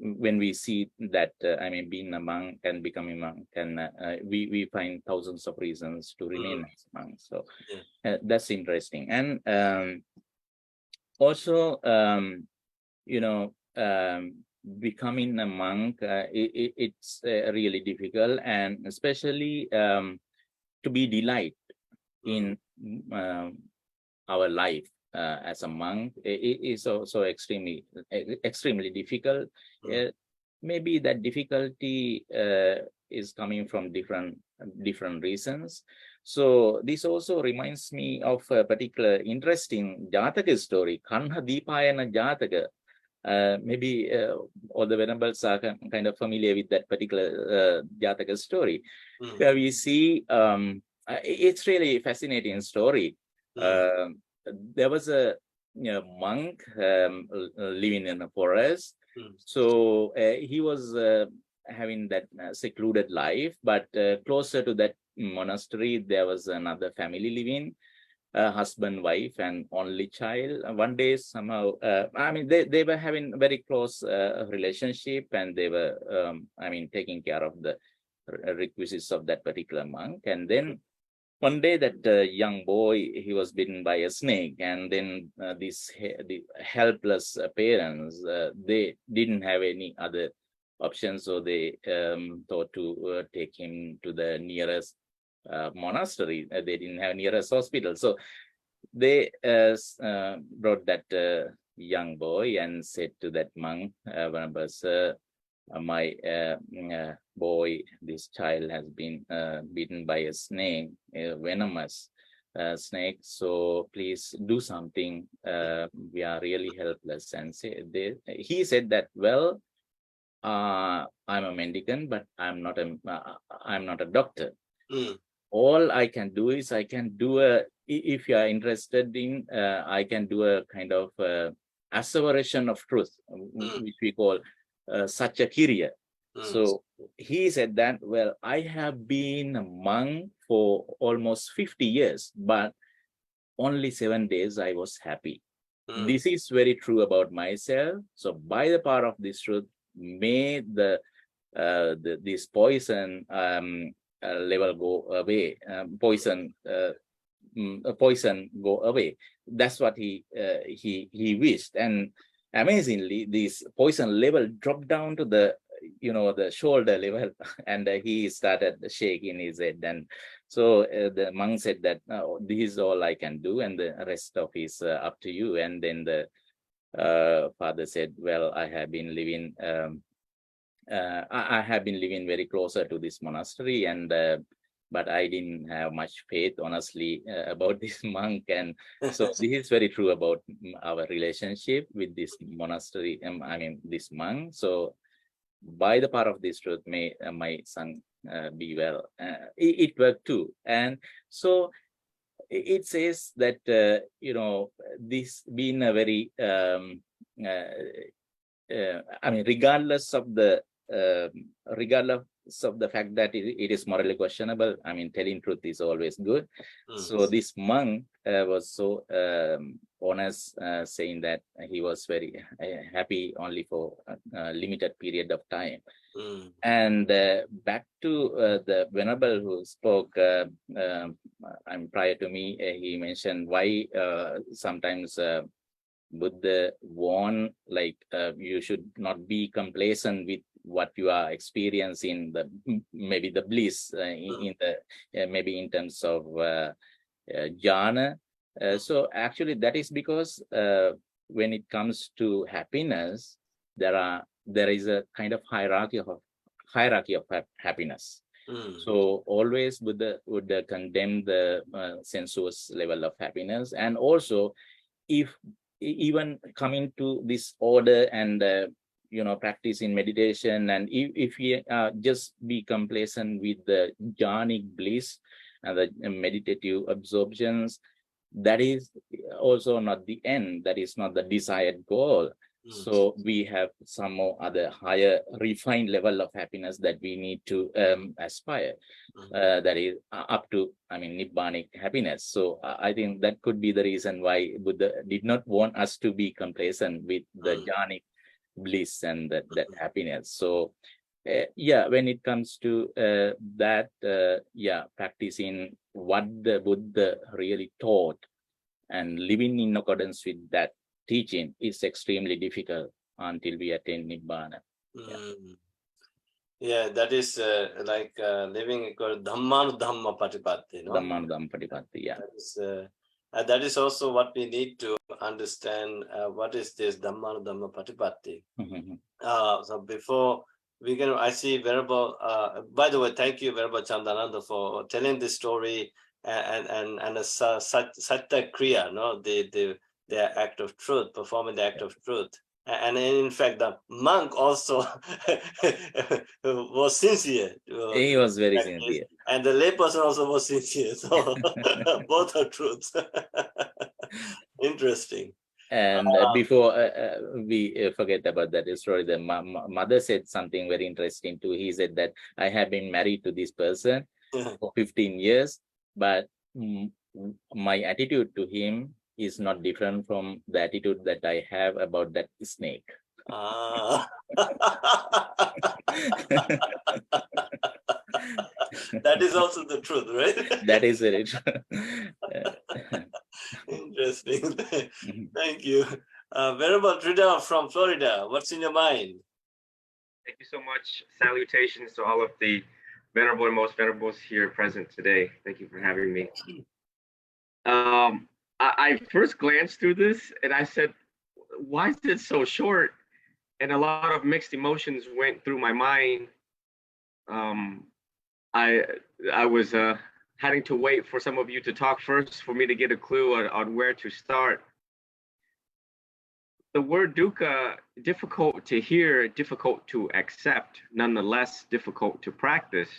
[SPEAKER 6] when we see that being a monk and becoming a monk, and we find thousands of reasons to remain as a monk. So that's interesting. And also becoming a monk, it's really difficult, and especially to be delight in our life as a monk, it is also extremely difficult. Maybe that difficulty is coming from different reasons. So this also reminds me of a particular interesting Jataka story, Kanha Dīpāyana Jataka. Maybe all the venerables are kind of familiar with that particular Jataka story, where we see it's really fascinating story. There was a monk living in a forest. So he was having that secluded life, but closer to that monastery, there was another family living, husband, wife, and only child. One day, somehow, they were having a very close relationship, and they were, taking care of the requisites of that particular monk. And then one day, that young boy, he was bitten by a snake, and then the helpless parents, they didn't have any other option, so they thought to take him to the nearest monastery. They didn't have nearest hospital, so they brought that young boy and said to that monk, "Sir, my boy, this child has been bitten by a snake, a venomous snake. So please do something. We are really helpless." And he said that, "Well, I'm a mendicant, but I'm not a doctor. All I can do is if you are interested in, I can do a kind of asseveration of truth, which we call saccakiriya." So he said that, "Well, I have been a monk for almost 50 years, but only 7 days I was happy. This is very true about myself. So by the power of this truth, may this poison level go away, poison go away." That's what he wished, and amazingly, this poison level dropped down to the shoulder level, and he started shaking his head. And so the monk said that, "This is all I can do, and the rest of is up to you." And then the father said, "Well, I have been living very closer to this monastery, and but I didn't have much faith, honestly, about this monk." And so this is very true about our relationship with this monastery, this monk. So by the power of this truth, may my son be well. It worked too. And so it says that, this being a very, I mean, regardless of the fact that it is morally questionable, I mean, telling truth is always good. So this monk was so honest, saying that he was very happy only for a limited period of time. And back to the Venerable who spoke prior to me, he mentioned why sometimes Buddha warned, like, you should not be complacent with what you are experiencing, maybe the bliss maybe in terms of jhana. So actually that is because when it comes to happiness, there is a kind of hierarchy of happiness. So always Buddha would condemn the sensuous level of happiness, and also if even coming to this order and practice in meditation, and if we just be complacent with the jhanic bliss and the meditative absorptions, that is also not the end. That is not the desired goal. So we have some more other higher refined level of happiness that we need to aspire. That is up to, I mean, nibbanic happiness. So I think that could be the reason why Buddha did not want us to be complacent with the jhanic bliss and that happiness. So when it comes to that, practicing what the Buddha really taught and living in accordance with that teaching is extremely difficult until we attain nibbana.
[SPEAKER 1] Yeah, that is like living dhamma patipatti. No?
[SPEAKER 6] Dhamma patipatti, yeah.
[SPEAKER 1] That is also what we need to understand. What is this dhamma patipatti? So before we can, I see Venerable. By the way, thank you, Venerable Chandananda, for telling this story and a sattva kriya, no, the act of truth, performing the act of truth. And in fact, the monk also was sincere.
[SPEAKER 6] He was very sincere.
[SPEAKER 1] And the layperson also was sincere. So both are truths. Interesting.
[SPEAKER 6] And before we forget about that story, the mother said something very interesting too. He said that I have been married to this person for 15 years, but my attitude to him is not different from the attitude that I have about that snake.
[SPEAKER 1] That is also the truth, right?
[SPEAKER 6] That is very true.
[SPEAKER 1] Interesting. Thank you. Venerable Trida from Florida, what's in your mind?
[SPEAKER 7] Thank you so much. Salutations to all of the venerable and most venerables here present today. Thank you for having me. I first glanced through this and I said, why is it so short? And a lot of mixed emotions went through my mind. I was having to wait for some of you to talk first for me to get a clue on where to start. The word dukkha, difficult to hear, difficult to accept, nonetheless difficult to practice.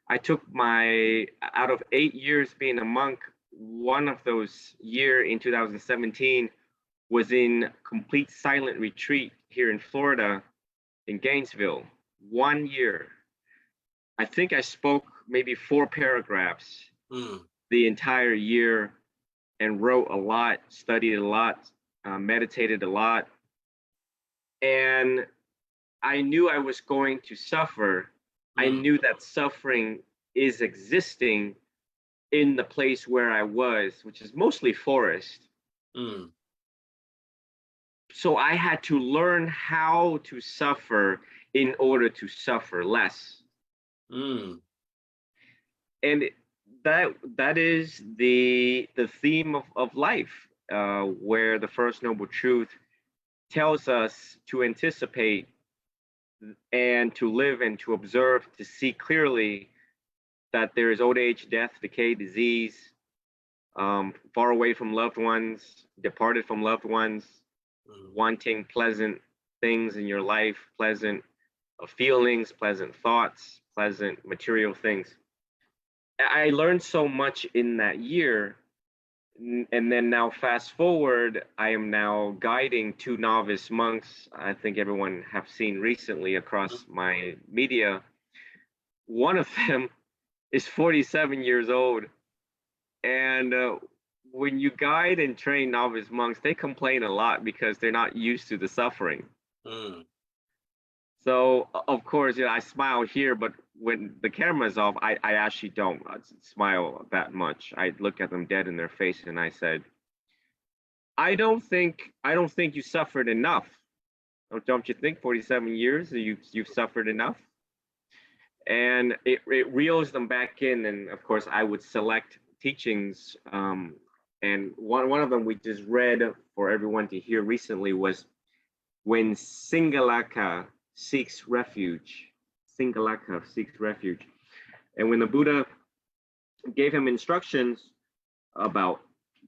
[SPEAKER 7] I took out of 8 years being a monk, one of those years in 2017 was in complete silent retreat here in Florida, in Gainesville. 1 year. I think I spoke maybe 4 paragraphs the entire year and wrote a lot, studied a lot, meditated a lot. And I knew I was going to suffer. I knew that suffering is existing in the place where I was, which is mostly forest. So I had to learn how to suffer in order to suffer less. And that is the theme of life, where the First Noble Truth tells us to anticipate and to live and to observe, to see clearly that there is old age, death, decay, disease, far away from loved ones, departed from loved ones, wanting pleasant things in your life, pleasant feelings, pleasant thoughts, pleasant material things. I learned so much in that year. And then now fast forward, I am now guiding 2 novice monks. I think everyone have seen recently across my media. One of them is 47 years old. And when you guide and train novice monks, they complain a lot because they're not used to the suffering. So of course, I smile here, but when the camera is off, I actually don't smile that much. I look at them dead in their face and I said, I don't think you suffered enough. Don't you think 47 years you've suffered enough? And it reels them back in. And of course, I would select teachings. And one of them we just read for everyone to hear recently was when Singalaka seeks refuge. Singalaka seeks refuge. And when the Buddha gave him instructions about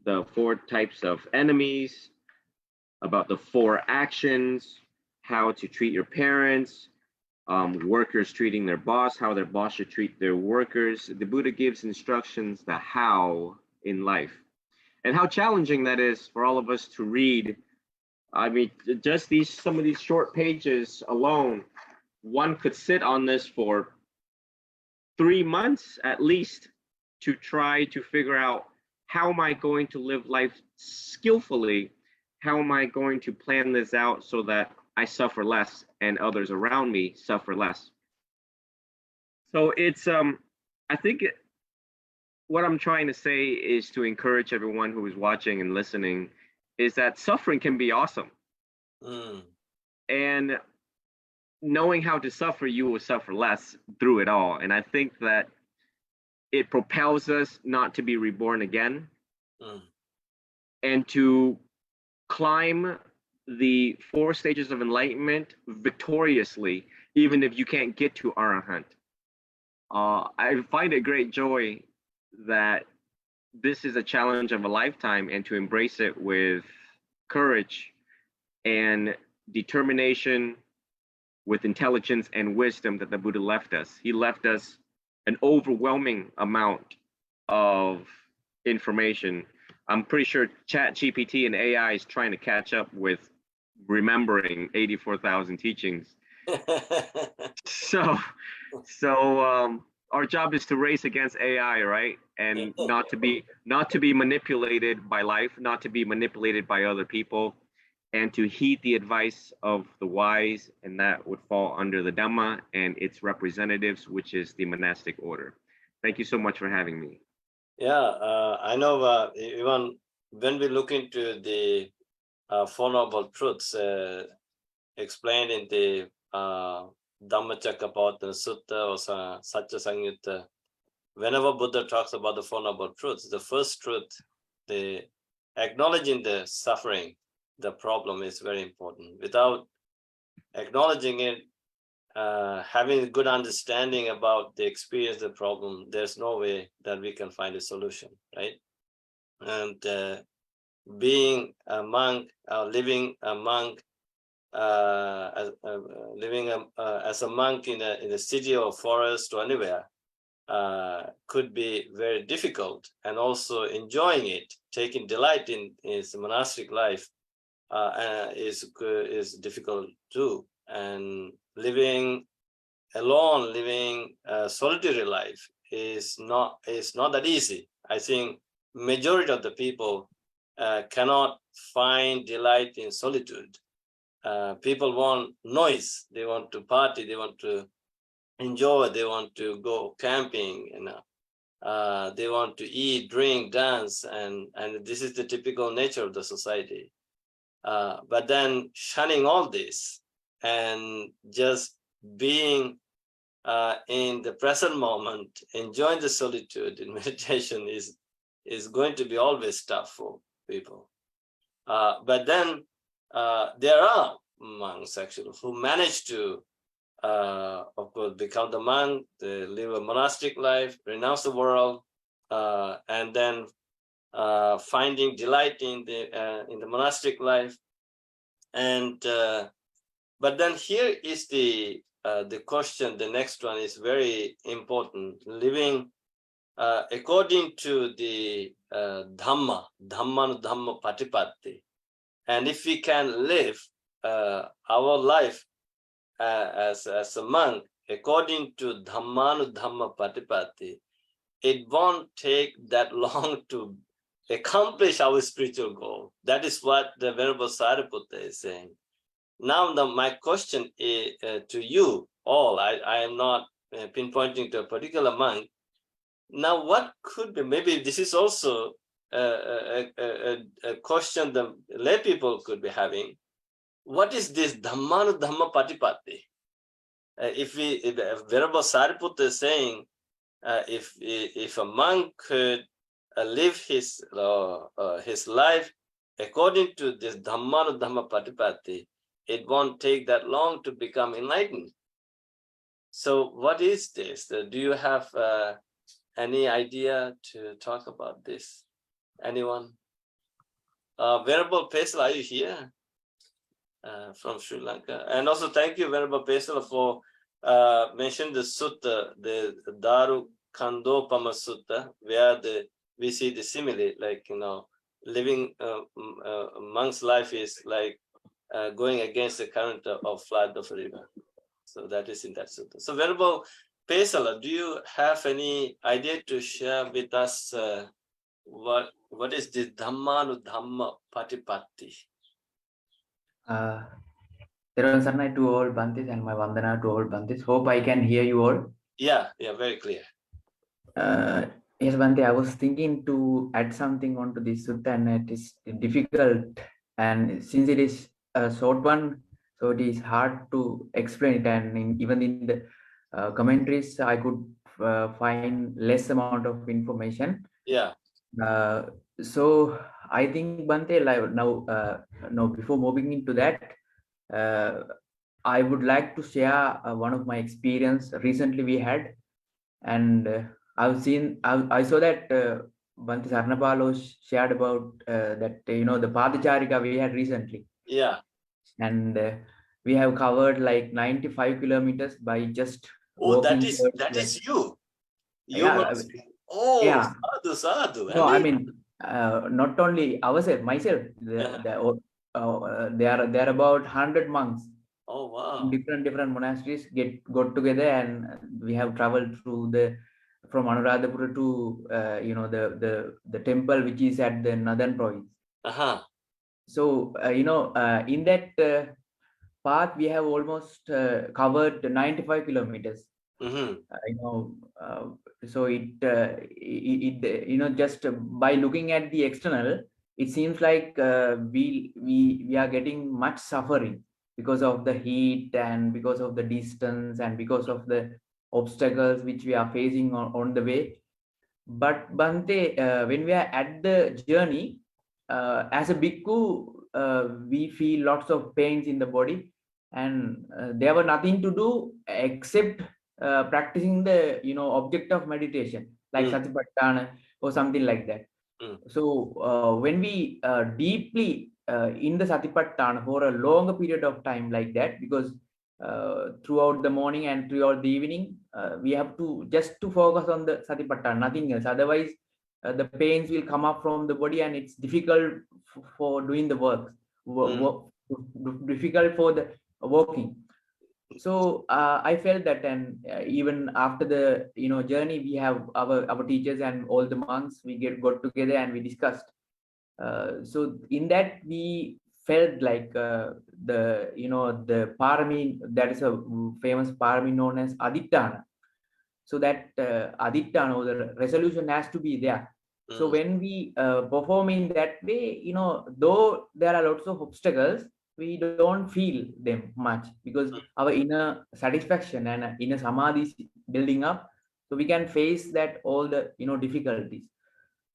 [SPEAKER 7] the 4 types of enemies, about the 4 actions, how to treat your parents, workers treating their boss, how their boss should treat their workers, the Buddha gives instructions the how in life. And how challenging that is for all of us to read. I mean, just some of these short pages alone, one could sit on this for 3 months at least to try to figure out, how am I going to live life skillfully? How am I going to plan this out so that I suffer less and others around me suffer less? So it's, I think what I'm trying to say is to encourage everyone who is watching and listening is that suffering can be awesome. And knowing how to suffer, you will suffer less through it all. And I think that it propels us not to be reborn again and to climb the 4 stages of enlightenment victoriously, even if you can't get to Arahant. I find it great joy that this is a challenge of a lifetime, and to embrace it with courage and determination, with intelligence and wisdom that the Buddha left us. He left us an overwhelming amount of information. I'm pretty sure ChatGPT and AI is trying to catch up with remembering 84,000 teachings. So our job is to race against AI, right? And not to be manipulated by life, not to be manipulated by other people, and to heed the advice of the wise, and that would fall under the Dhamma and its representatives, which is the monastic order. Thank you so much for having me.
[SPEAKER 1] Yeah, I know even when we look into the Four Noble Truths explained in the Dhammacakkappavattana Sutta or Satya Samyutta, whenever Buddha talks about the Four Noble Truths, the first truth, the acknowledging the suffering, the problem is very important. Without acknowledging it, having a good understanding about the experience, the problem, there's no way that we can find a solution, right? And being a monk, living a monk, living as a monk in a city or forest or anywhere could be very difficult, and also enjoying it, taking delight in its monastic life is difficult too. And living alone, living a solitary life is not that easy. I think majority of the people cannot find delight in solitude. People want noise, they want to party, they want to enjoy, they want to go camping, they want to eat, drink, dance, and this is the typical nature of the society. But then shunning all this and just being in the present moment, enjoying the solitude in meditation is going to be always tough for people. But then there are monks actually who manage to, of course, become the monk, they live a monastic life, renounce the world, and then finding delight in the monastic life. And but then here is the the question, the next one is very important. Living according to the Dhamma patipatti. And if we can live our life as a monk according to Dhamma patipatti, it won't take that long to accomplish our spiritual goal. That is what the Venerable Sāriputta is saying. Now, my question is, to you all, I am not pinpointing to a particular monk. Now, what could be, maybe this is also a question the lay people could be having. What is this Dhamma patipatti? If Venerable Sāriputta is saying, if a monk could live his life according to this Dhamma patipatti, it won't take that long to become enlightened. So what is this? Do you have any idea to talk about this? Anyone? Venerable Pesal, are you here? From Sri Lanka. And also thank you, Venerable Pesal, for mentioning the sutta, the Daru Kandopama Sutta, where we see the simile, like, living monk's life is like going against the current of flood of a river. So that is in that sutta. So Venerable Pesala, do you have any idea to share with us what is the Dhamma patipatti?
[SPEAKER 8] Teruvan Saranai to all Bantis and my Vandana to all Bantis. Hope I can hear you all.
[SPEAKER 1] Yeah, very clear.
[SPEAKER 8] Yes, Bante, I was thinking to add something onto this sutta, and it is difficult. And since it is a short one, so it is hard to explain it. And even in the commentaries, I could find less amount of information.
[SPEAKER 1] Yeah.
[SPEAKER 8] So I think, Bante, like now before moving into that, I would like to share one of my experience recently we had, and I saw that Bante Sarnapalo shared about that the Padacharika we had recently.
[SPEAKER 1] Yeah.
[SPEAKER 8] And we have covered like 95 kilometers by just
[SPEAKER 1] walking.
[SPEAKER 8] That
[SPEAKER 1] is you.
[SPEAKER 8] Yeah.
[SPEAKER 1] Sadhu.
[SPEAKER 8] No, I mean not only myself. There are about 100 monks.
[SPEAKER 1] Oh wow!
[SPEAKER 8] Different monasteries got together, and we have traveled through from Anuradhapura to the temple which is at the northern province. So in that path we have almost covered 95 kilometers. So it just by looking at the external, it seems like we are getting much suffering because of the heat and because of the distance and because of the obstacles which we are facing on the way. But Bante, when we are at the journey, as a bhikkhu, we feel lots of pains in the body, and there were nothing to do except practicing the object of meditation, like Satipattana or something like that. So when we deeply in the Satipattana for a longer period of time like that, because throughout the morning and throughout the evening, we have to just focus on the Satipattana, nothing else. Otherwise, the pains will come up from the body, and it's difficult for doing the work, difficult for the walking. So I felt that, and even after the journey, we have our teachers and all the monks. We got together and we discussed. So in that we felt like the parami, that is a famous parami known as aditthana. So that aditthana, or the resolution, has to be there. So when we perform in that way, though there are lots of obstacles, we don't feel them much, because our inner satisfaction and inner samadhi is building up, so we can face that all the difficulties.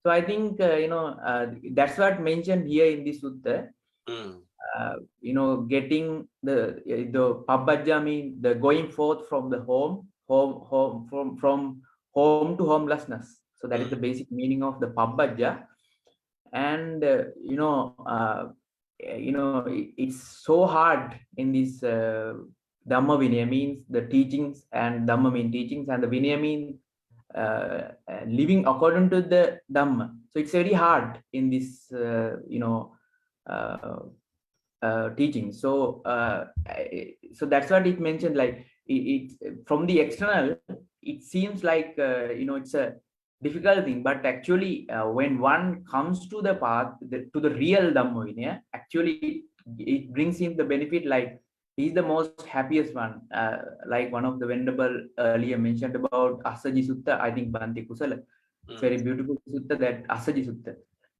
[SPEAKER 8] So I think that's what mentioned here in this sutta. Getting the pabbajja means the going forth from the home from home to homelessness. So that is the basic meaning of the pabbajja. And it's so hard in this Dhamma Vinaya means the teachings, and Dhamma mean teachings, and the Vinaya mean living according to the Dhamma. So it's very hard in this, teaching. So so that's what it mentioned. Like it from the external, it seems like it's a difficult thing, but actually when one comes to the path, to the real Dhamma Vinaya, actually it brings him the benefit. Like he's the most happiest one. Like one of the venerable earlier mentioned about Asaji Sutta, I think Bhante Kusala. It's very beautiful sutta, that Asaji Sutta.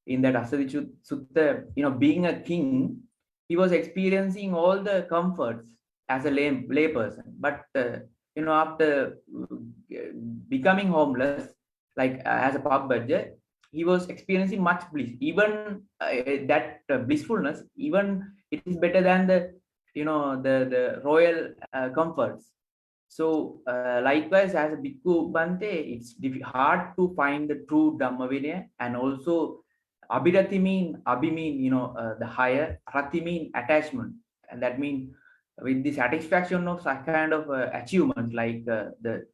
[SPEAKER 8] In that Asaji Sutta, being a king, he was experiencing all the comforts as a lay person. But after becoming homeless, like as a paribbājako, he was experiencing much bliss. Even that blissfulness, even it is better than the royal comforts. So likewise, as a bhikkhu Bhante, it's hard to find the true Dhamma Vinaya. And also abhirati mean the higher, rati mean attachment, and that means with the satisfaction of such kind of achievements, like the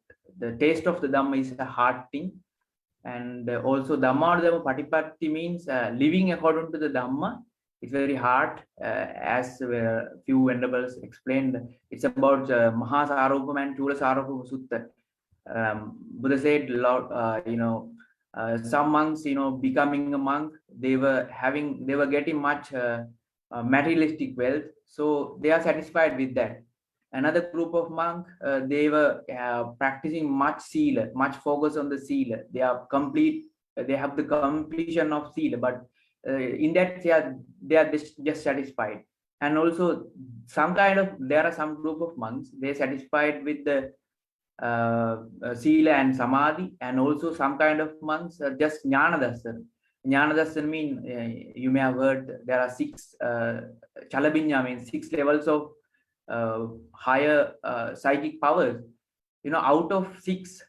[SPEAKER 8] taste of the Dhamma is a hard thing. And also Dhamma patipatti means living according to the Dhamma. It's very hard, as few venerables explained. It's about Mahasārupam and Chūla Sutta. Buddha said, some monks, becoming a monk, they were getting much materialistic wealth, so they are satisfied with that. Another group of monks, they were practicing much sila, much focus on the sila. They have the completion of sila, but in that they are just satisfied. And also there are some group of monks, they are satisfied with the sila and samadhi, and also some kind of monks are just jnana darsana mean, you may have heard, there are 6 chalabhinya, means 6 levels of higher psychic powers. Out of 6,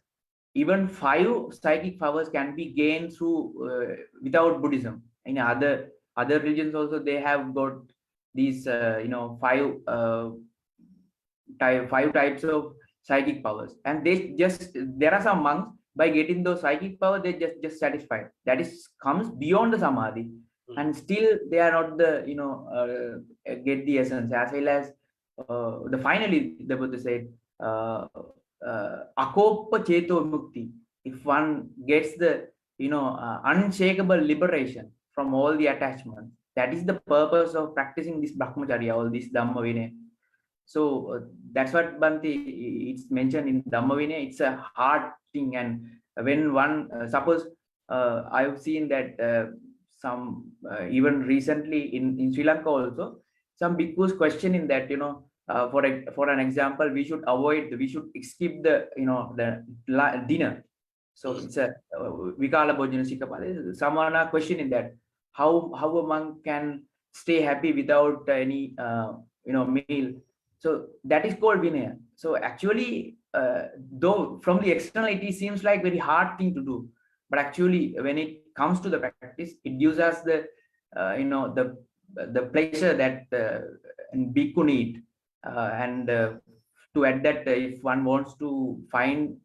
[SPEAKER 8] even 5 psychic powers can be gained through without Buddhism. In other religions also, they have got these 5 types of psychic powers, and there are some monks, by getting those psychic powers, they just satisfied. That comes beyond the samadhi, and still they are not get the essence, as well as finally the Buddha said akoppa cheto mukti. If one gets the unshakable liberation from all the attachments, that is the purpose of practicing this brahmacharya, all this Dhamma Vinaya. So that's what Bhante, it's mentioned in Dhamma Vinaya. It's a hard thing, and when one suppose I've seen that some even recently in Sri Lanka also, some bhikkhus questioning that for an example, we should skip the dinner. So it's a vikala bhojana sikapala. Someone are questioning that how a monk can stay happy without any meal. So that is called Vinaya. So actually, though from the external it seems like very hard thing to do, but actually when it comes to the practice, it gives us the the pleasure that bhikkhu need. And to add that, if one wants to find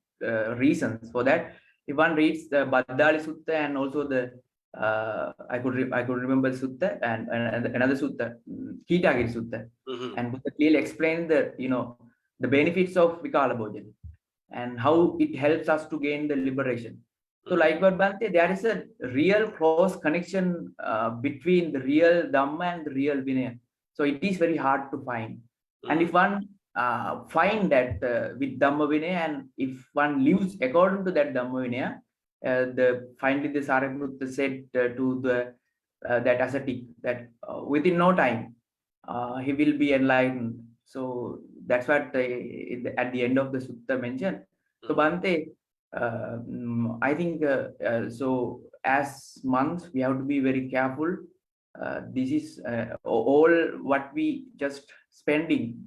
[SPEAKER 8] reasons for that, if one reads the Baddali Sutta and also the I could remember the sutta and another sutta, Kitagiri Sutta, and Buddha clearly explained the benefits of vikala bhojana and how it helps us to gain the liberation. So like what Bhante, there is a real close connection between the real Dhamma and the real Vinaya. So it is very hard to find. And if one find that with Dhamma Vinaya, and if one lives according to that Dhamma Vinaya, finally the Sāriputta said to that ascetic that within no time he will be enlightened. So that's what at the end of the sutta mentioned. So Bhante, I think so as monks we have to be very careful. This is all what we just spending,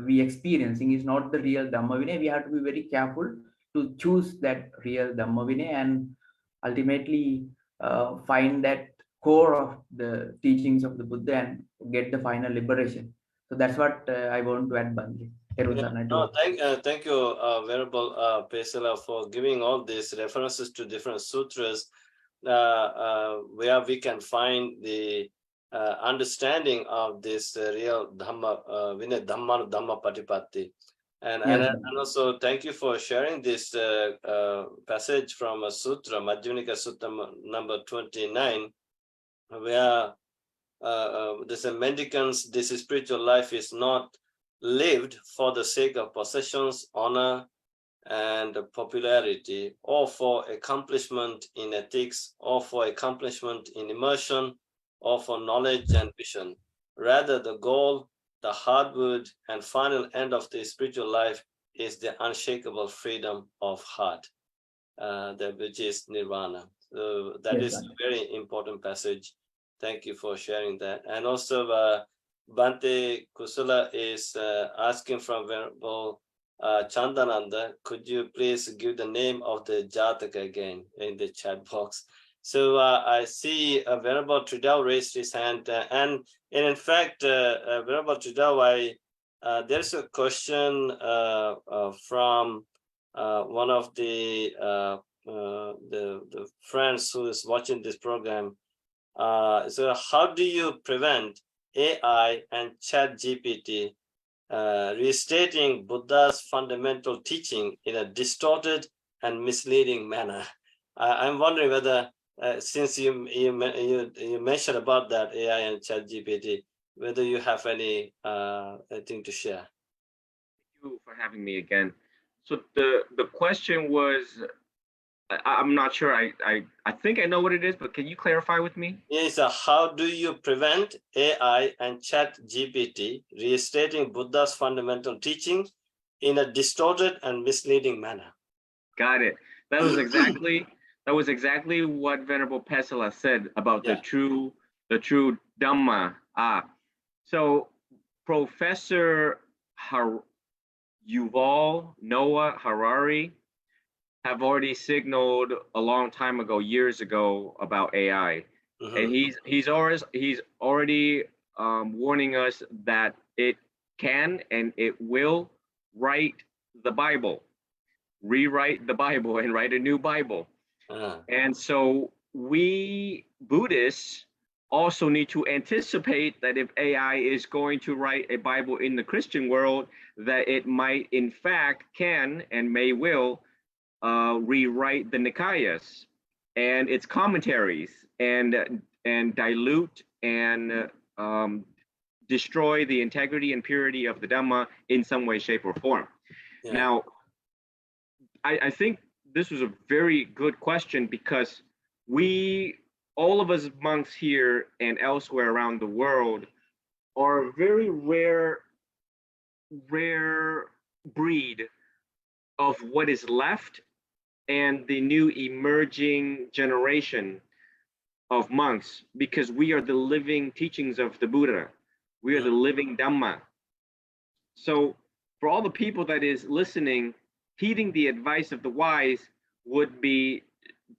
[SPEAKER 8] we experiencing is not the real Dhamma Vinaya. We have to be very careful to choose that real Dhamma Vinaya and ultimately find that core of the teachings of the Buddha and get the final liberation. So that's what I want to add, Bandi.
[SPEAKER 1] No, thank you, Venerable Pesala, for giving all these references to different sutras where we can find the understanding of this real Dhamma, Vinaya Dhamma Dhamma Patipatti. And also thank you for sharing this passage from a sutra, Madhyamika Sutta number 29, where this mendicants, this spiritual life is not lived for the sake of possessions, honor, and popularity, or for accomplishment in ethics, or for accomplishment in immersion, or for knowledge and vision. Rather, the goal, the hardwood and final end of the spiritual life is the unshakable freedom of heart, which is nirvana. So that is a very important passage. Thank you for sharing that. And also, Bhante Kusala is asking from Venerable Chandananda, could you please give the name of the Jataka again in the chat box? So I see Venerable Tridao raised his hand, and in fact, Venerable Tridao, there's a question from one of the friends who is watching this program. So how do you prevent AI and ChatGPT restating Buddha's fundamental teaching in a distorted and misleading manner? I'm wondering whether, since you mentioned about that AI and ChatGPT, whether you have any thing to share.
[SPEAKER 7] Thank you for having me again. So the question was, I'm not sure. I think I know what it is, but can you clarify with me?
[SPEAKER 1] Yes, how do you prevent AI and ChatGPT restating Buddha's fundamental teaching in a distorted and misleading manner?
[SPEAKER 7] Got it. That was exactly what Venerable Pesala said about the true Dhamma. So Professor Yuval Noah Harari have already signaled a long time ago, years ago, about AI, and he's already warning us that it can and it will write the Bible, rewrite the Bible, and write a new Bible. And so we Buddhists also need to anticipate that if AI is going to write a Bible in the Christian world, that it might, in fact, can and will rewrite the Nikayas and its commentaries and dilute and destroy the integrity and purity of the Dhamma in some way, shape, or form. Now, I think this was a very good question, because all of us monks here and elsewhere around the world are a very rare breed of what is left and the new emerging generation of monks, because we are the living teachings of the Buddha. We are the living Dhamma. So for all the people that is listening, heeding the advice of the wise would be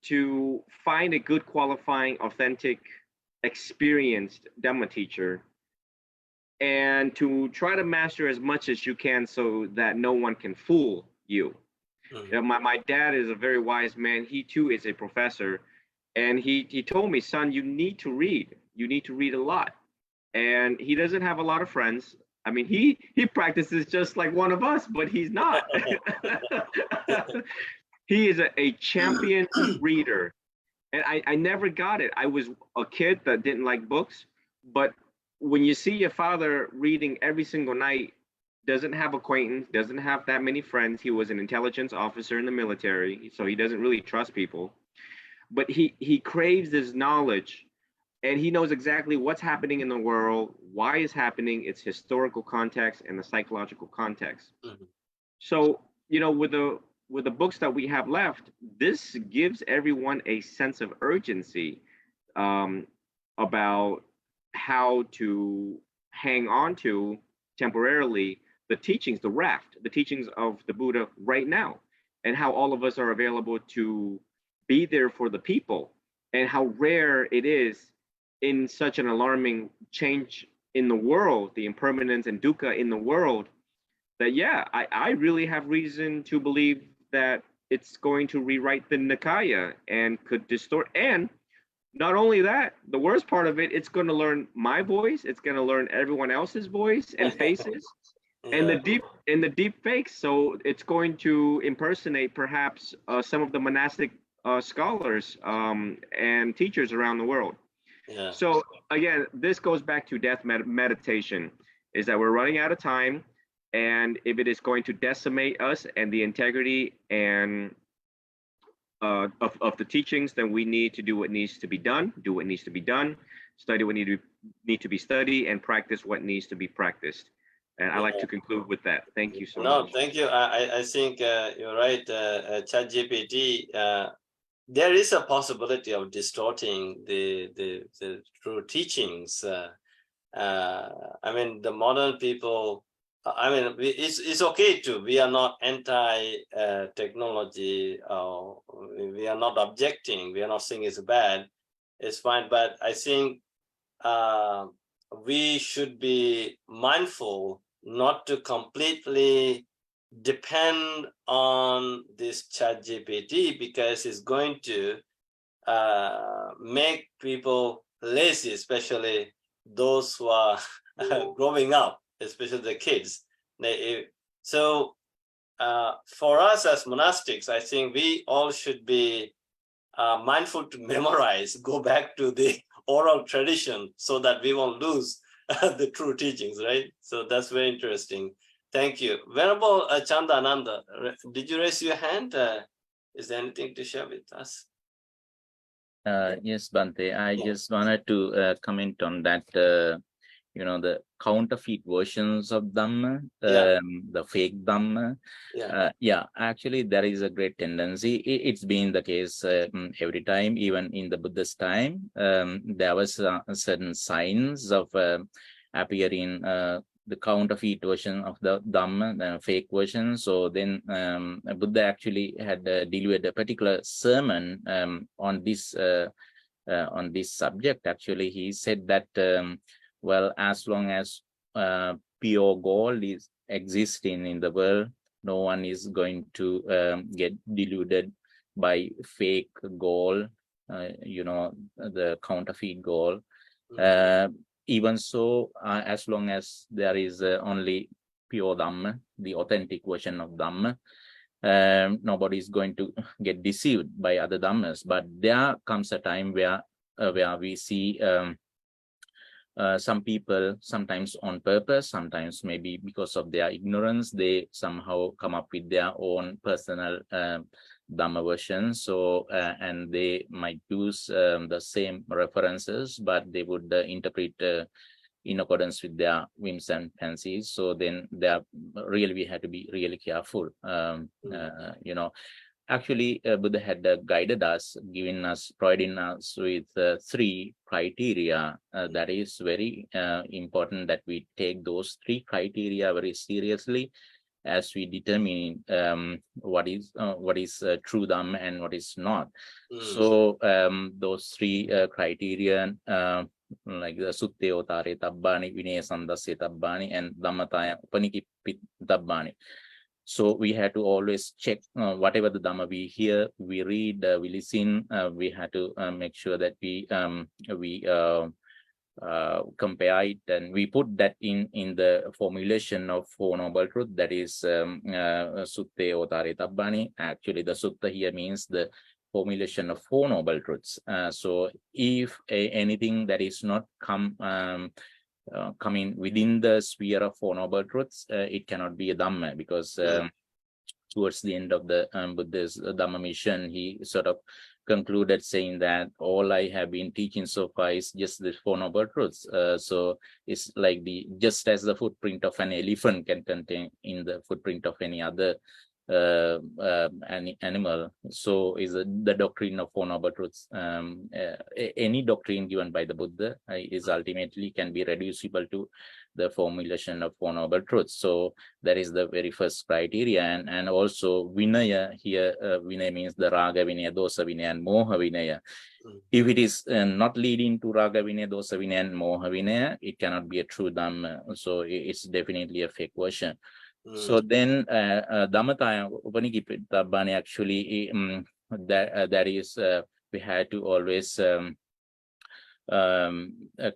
[SPEAKER 7] to find a good, qualifying, authentic, experienced Dhamma teacher, and to try to master as much as you can so that no one can fool you. My dad is a very wise man. He too is a professor, and he told me, son, you need to read. You need to read a lot. And he doesn't have a lot of friends. I mean, he practices just like one of us, but he's not. He is a champion reader. And I never got it. I was a kid that didn't like books, but when you see your father reading every single night, doesn't have acquaintance, doesn't have that many friends. He was an intelligence officer in the military, so he doesn't really trust people. But he craves this knowledge, and he knows exactly what's happening in the world, why it's happening, its historical context, and the psychological context. So, you know, with the books that we have left, this gives everyone a sense of urgency about how to hang on to temporarily the teachings, the teachings of the Buddha right now, and how all of us are available to be there for the people, and how rare it is in such an alarming change in the world, the impermanence and dukkha in the world, that yeah, I really have reason to believe that it's going to rewrite the Nikaya and could distort. And not only that, the worst part of it, it's going to learn my voice, it's going to learn everyone else's voice and faces. And the deep fakes, so it's going to impersonate perhaps some of the monastic scholars and teachers around the world.
[SPEAKER 1] Yeah.
[SPEAKER 7] So again, this goes back to death meditation, is that we're running out of time, and if it is going to decimate us and the integrity and of the teachings, then we need to do what needs to be done, study what need to be studied, and practice what needs to be practiced. And I like to conclude with that. Thank you so much.
[SPEAKER 1] No, thank you. I think you're right. ChatGPT, there is a possibility of distorting the true teachings. I mean, the modern people, I mean, it's okay to, we are not anti-technology, we are not objecting, we are not saying it's bad, it's fine. But I think we should be mindful not to completely depend on this ChatGPT, because it's going to make people lazy, especially those who are growing up, especially the kids. So for us as monastics, I think we all should be mindful to memorize, go back to the oral tradition so that we won't lose the true teachings, right? So that's very interesting. Thank you. Venerable Chanda Ananda, did you raise your hand? Is there anything to share with us?
[SPEAKER 6] Yes, Bhante, I just wanted to comment on that, you know, the counterfeit versions of Dhamma, the fake Dhamma. Actually, there is a great tendency. It's been the case every time, even in the Buddha's time. There was certain signs of appearing the counterfeit version of the Dhamma, the fake version. So then Buddha actually had delivered a particular sermon on this subject. Actually, he said that, well, as long as pure gold is existing in the world, no one is going to get deluded by fake gold, you know, the counterfeit gold. Even so, as long as there is only pure Dhamma, the authentic version of Dhamma, nobody is going to get deceived by other Dhammas. But there comes a time where we see some people, sometimes on purpose, sometimes maybe because of their ignorance, they somehow come up with their own personal Dhamma version. So, and they might use the same references, but they would interpret in accordance with their whims and fancies. So then we have to be really careful. You know, actually, Buddha had guided us, providing us with 3 criteria. That is very important that we take those 3 criteria very seriously as we determine what is true Dhamma and what is not. So those 3 criteria, like the sutte otare tabbani, vinaya sandasya tabbani, and dhammataya upanikipit tabbani. So we have to always check whatever the Dhamma we hear, we read, we listen. We have to make sure that we compare it, and we put that in the formulation of 4 noble truths. That is sutte otare tabbani. Actually, the sutta here means the formulation of 4 noble truths. So if anything that is not coming within the sphere of 4 noble truths, it cannot be a Dhamma, because towards the end of the Buddha's Dhamma mission, he sort of concluded saying that all I have been teaching so far is just the 4 noble truths. So it's like just as the footprint of an elephant can contain in the footprint of any other animal. So is the doctrine of Four Noble Truths. Any doctrine given by the Buddha is ultimately can be reducible to the formulation of Four Noble Truths. So that is the very first criteria. And also Vinaya here, Vinaya means the Raga Vinaya, Dosa Vinaya, and Moha Vinaya. If it is not leading to Raga Vinaya, Dosa Vinaya, and Moha Vinaya, it cannot be a true Dhamma. So it's definitely a fake version. So then Dhammataya Upanikipittabhani actually that is we had to always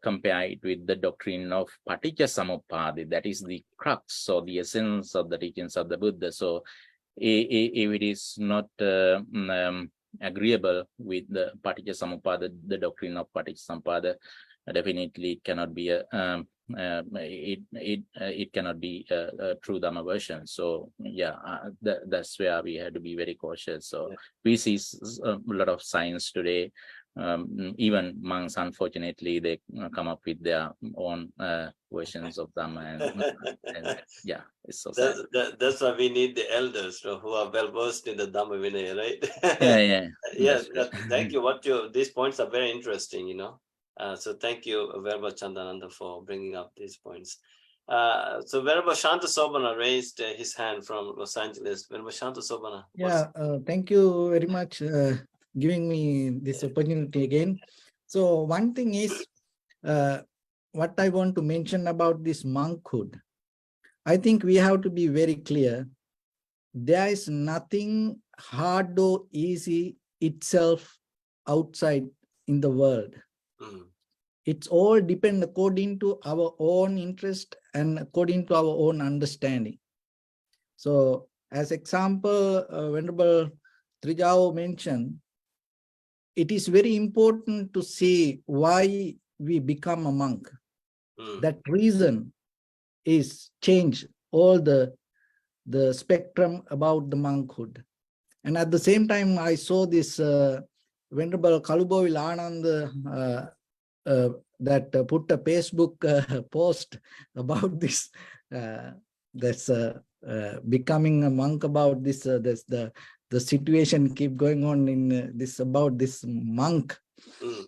[SPEAKER 6] compare it with the doctrine of Paticcasamuppada. That is the crux or the essence of the teachings of the Buddha. So if it is not agreeable with the Paticcasamuppada, the doctrine of Paticcasamuppada, definitely it cannot be a it cannot be a true Dhamma version. So yeah, that's where we had to be very cautious. So we see a lot of science today. Even monks, unfortunately, they come up with their own versions of Dhamma, and yeah, it's so sad.
[SPEAKER 1] That's why we need the elders who are well versed in the Dhamma Vinaya, right?
[SPEAKER 6] Yeah.
[SPEAKER 1] Yes. Thank you. These points are very interesting. So thank you, Venerable Chandananda, for bringing up these points. So Venerable Shanta Sobana raised his hand from Los Angeles. Venerable Shanta Sobana.
[SPEAKER 5] Yeah, thank you very much giving me this opportunity again. So one thing is what I want to mention about this monkhood. I think we have to be very clear. There is nothing hard or easy itself outside in the world. It's all depend according to our own interest and according to our own understanding. So as example, Venerable Trijao mentioned, it is very important to see why we become a monk. That reason is change all the spectrum about the monkhood. And at the same time, I saw this Venerable Kalubovil Anand that put a Facebook post about this. That's becoming a monk, about this. The situation keep going on in this about this monk.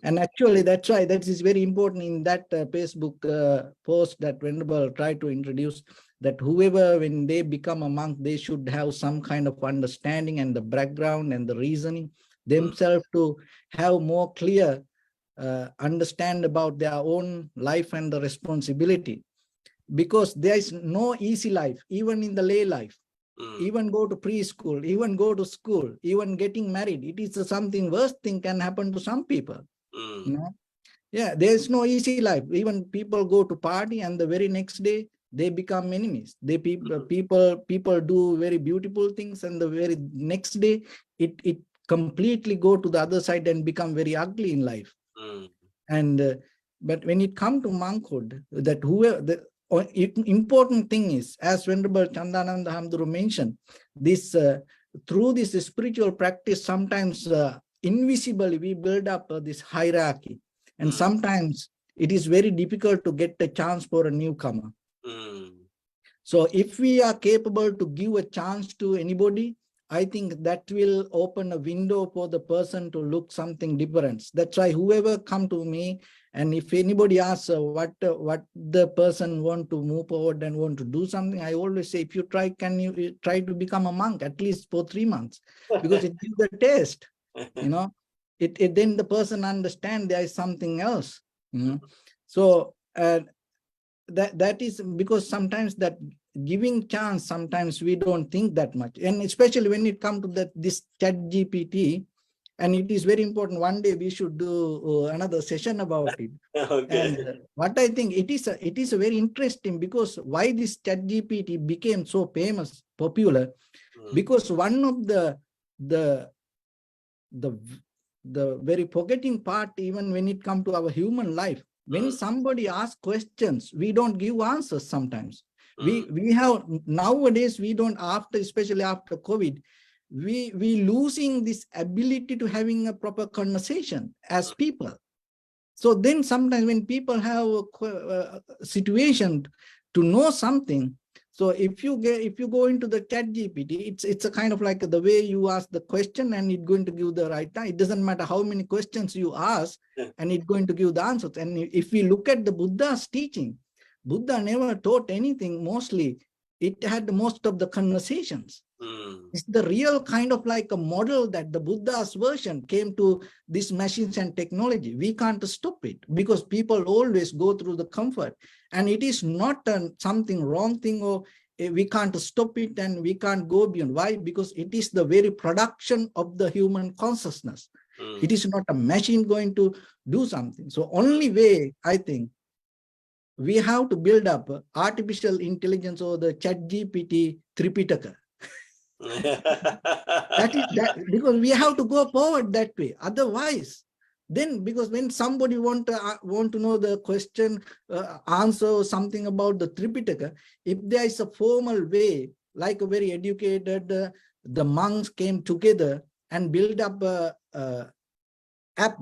[SPEAKER 5] And actually, that's why that is very important in that Facebook post that Venerable tried to introduce, that whoever, when they become a monk, they should have some kind of understanding and the background and the reasoning themselves to have more clear understand about their own life and the responsibility. Because there is no easy life, even in the lay life. Even go to preschool, even go to school, even getting married. It is something worst thing can happen to some people. Yeah, there is no easy life. Even people go to party and the very next day they become enemies. People do very beautiful things and the very next day it completely go to the other side and become very ugly in life. And but when it comes to monkhood, that whoever important thing is, as Venerable Chandananda Hamduru mentioned, this through this spiritual practice, sometimes invisibly we build up this hierarchy, and sometimes it is very difficult to get a chance for a newcomer. So if we are capable to give a chance to anybody, I think that will open a window for the person to look something different. That's why whoever come to me, and if anybody asks what the person want to move forward and want to do something, I always say, if you try, can you try to become a monk at least for 3 months? Because it gives a taste, then the person understand there is something else. So that is because sometimes that giving chance, sometimes we don't think that much, and especially when it comes to this ChatGPT, and it is very important. One day we should do another session about it. And what I think it is a very interesting, because why this ChatGPT became so famous, popular, because one of the very forgetting part, even when it comes to our human life, when somebody asks questions, we don't give answers sometimes. We have nowadays, we don't, especially after COVID, we losing this ability to having a proper conversation as people. So then sometimes when people have a situation to know something, So if you go into the ChatGPT, it's a kind of like the way you ask the question and it's going to give the right time. It doesn't matter how many questions you ask, and it's going to give the answers. And if we look at the Buddha's teaching, Buddha never taught anything. Mostly, it had most of the conversations. It's the real kind of like a model that the Buddha's version came to these machines and technology. We can't stop it because people always go through the comfort, and it is not something wrong thing, or we can't stop it and we can't go beyond. Why? Because it is the very production of the human consciousness. It is not a machine going to do something. So only way, I think, we have to build up artificial intelligence or the ChatGPT Tripitaka. that because we have to go forward that way. Otherwise, then because when somebody want to know the question, answer or something about the Tripitaka, if there is a formal way, like a very educated, the monks came together and build up a app,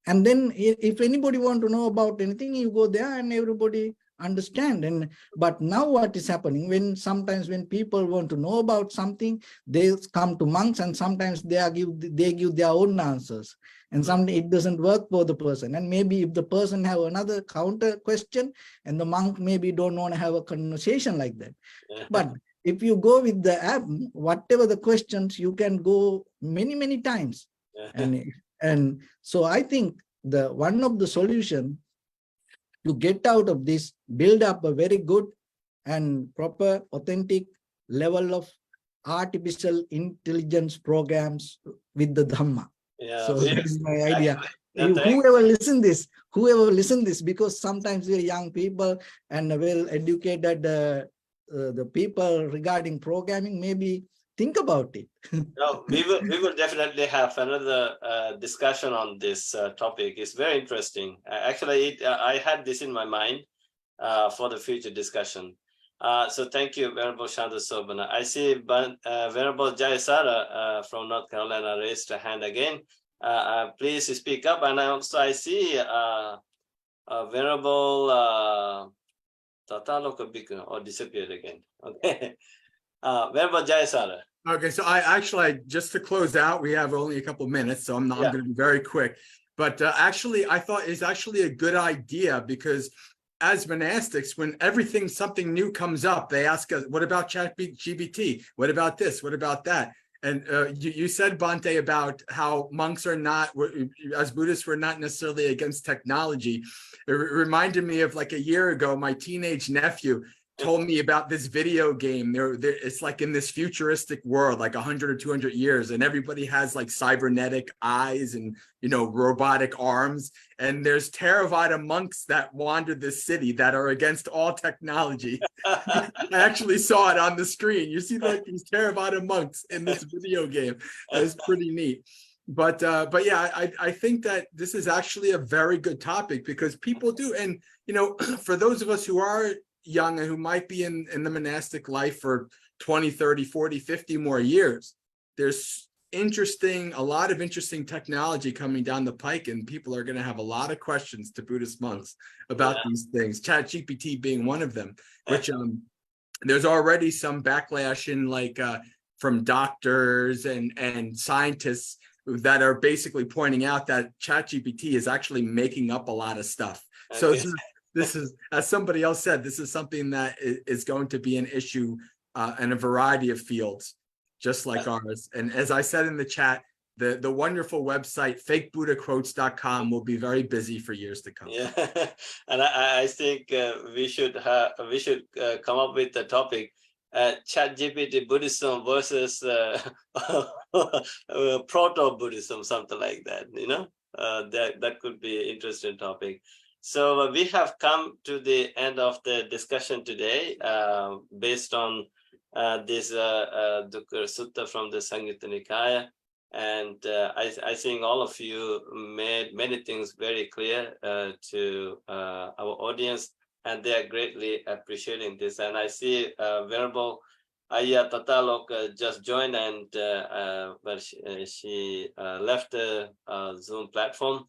[SPEAKER 5] and then if anybody want to know about anything, you go there and everybody understand. But now what is happening, sometimes when people want to know about something, they come to monks, and sometimes they give their own answers, and sometimes it doesn't work for the person. And maybe if the person have another counter question, and the monk maybe don't want to have a conversation like that. But if you go with the app, whatever the questions, you can go many times. And so I think one of the solution to get out of this, build up a very good and proper, authentic level of artificial intelligence programs with the Dhamma.
[SPEAKER 1] Yeah,
[SPEAKER 5] so that is my idea.
[SPEAKER 1] Actually,
[SPEAKER 5] whoever listen this, because sometimes we're young people and well-educated the people regarding programming, maybe think about it.
[SPEAKER 1] No, we will definitely have another discussion on this topic. It's very interesting. Actually, I had this in my mind for the future discussion. So thank you, Venerable Shanta Sobana. I see Venerable Jayasara from North Carolina raised a hand again. Please speak up. And I see Venerable Tataloka Bhikkhu, or disappeared again. Okay. Venerable Jayasara.
[SPEAKER 4] Okay, so I just to close out, we have only a couple minutes, so I'm going to be very quick. But actually, I thought it's actually a good idea, because as monastics, when something new comes up, they ask us, what about ChatGPT? What about this? What about that? And you said, Bhante, about how monks are not, as Buddhists, we're not necessarily against technology. It reminded me of like a year ago, my teenage nephew told me about this video game. It's like in this futuristic world, like 100 or 200 years, and everybody has like cybernetic eyes and, robotic arms. And there's Theravada monks that wander this city that are against all technology. I actually saw it on the screen. You see like these Theravada monks in this video game. It's pretty neat. But yeah, I think that this is actually a very good topic, because people do. And, for those of us who are young and who might be in the monastic life for 20, 30, 40, 50 more years, there's a lot of interesting technology coming down the pike, and people are going to have a lot of questions to Buddhist monks about these things, ChatGPT being one of them, which there's already some backlash in from doctors and scientists that are basically pointing out that ChatGPT is actually making up a lot of stuff. So this is, as somebody else said, this is something that is going to be an issue in a variety of fields, just like ours. And as I said in the chat, the wonderful website, fakebuddhaquotes.com, will be very busy for years to come.
[SPEAKER 1] Yeah, and I think we should come up with the topic, ChatGPT Buddhism versus proto-Buddhism, something like that. That could be an interesting topic. So we have come to the end of the discussion today, based on this Dukkha Sutta from the Samyutta Nikaya. And I think all of you made many things very clear to our audience, and they are greatly appreciating this. And I see Venerable Ayya Tatalok just joined, and she left the Zoom platform.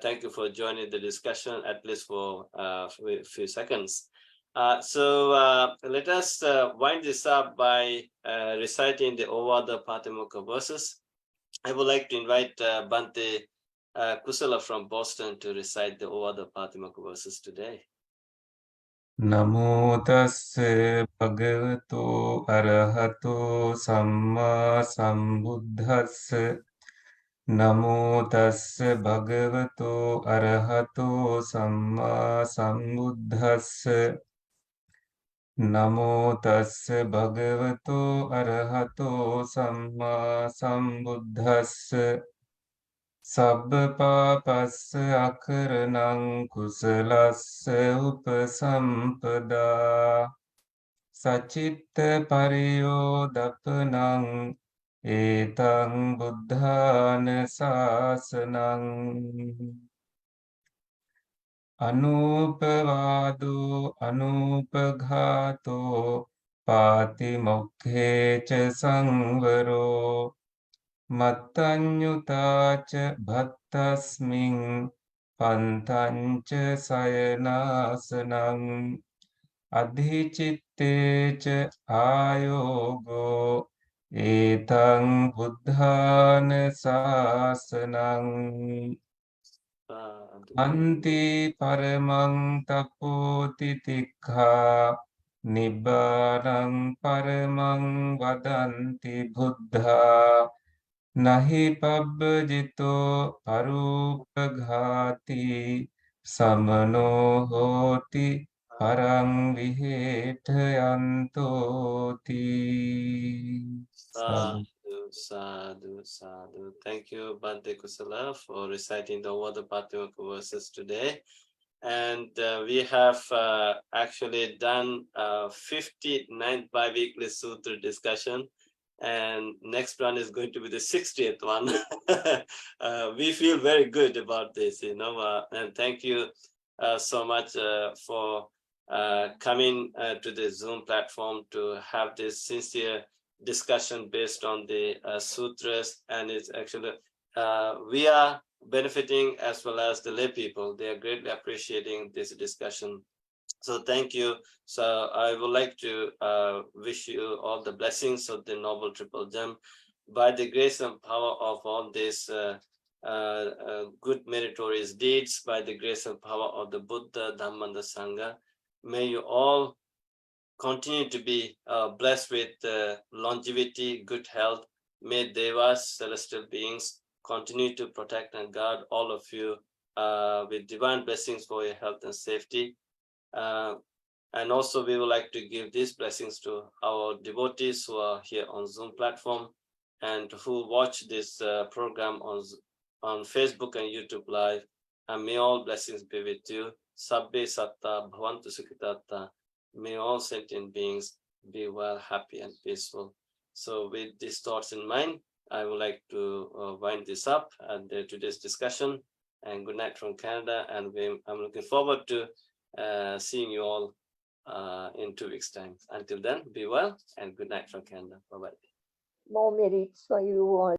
[SPEAKER 1] Thank you for joining the discussion, at least for a few seconds. Let us wind this up by reciting the Ovada Patimokkha verses. I would like to invite Bhante Kusala from Boston to recite the Ovada Patimokkha verses today.
[SPEAKER 2] Namo tassa bhagavato arahato samma sambuddhassa. Namo tassa bhagavato arahato samma sambuddhassa. Namo tassa bhagavato arahato samma sambuddhassa. Sabba papassa akaranang kusalassa upasampada. Sacitta pariyodapanang etaṃ buddhāna sāsanang. Anupavādo anupaghāto pātimokkhe ca saṅvaro. Mattaññutāca bhattasmiṃ pantañca sayanāsanam. Adhicitteca āyogo etaṃ buddhāna sāsanam. Anti paramaṃ tapoti tikkha nibbānaṃ paramaṃ vadanti buddhā. Nahi pabbajito parupaghāti samano hoti paraṃ vihetayantoti.
[SPEAKER 1] Sadhu, sadhu, sadhu. Thank you, Bhante Kusala, for reciting the Ovada Patimokkha verses today. And we have actually done 59th bi-weekly sutra discussion. And next one is going to be the 60th one. We feel very good about this, and thank you so much for coming to the Zoom platform to have this sincere discussion based on the sutras. And it's actually, we are benefiting as well as the lay people. They are greatly appreciating this discussion. So thank you. So I would like to wish you all the blessings of the Noble Triple Gem. By the grace and power of all these good meritorious deeds, by the grace and power of the Buddha, Dhamma, and the Sangha, may you all continue to be blessed with longevity, good health. May Devas, celestial beings, continue to protect and guard all of you with divine blessings for your health and safety. And also we would like to give these blessings to our devotees who are here on Zoom platform and who watch this program on Facebook and YouTube Live. And may all blessings be with you. Sabbe satta bhavantu sukhitatta. May all sentient beings be well, happy, and peaceful. So with these thoughts in mind, I would like to wind this up and today's discussion. And good night from Canada. And I'm looking forward to seeing you all in 2 weeks' time. Until then, be well and good night from Canada. Bye-bye.
[SPEAKER 9] More merits for you all.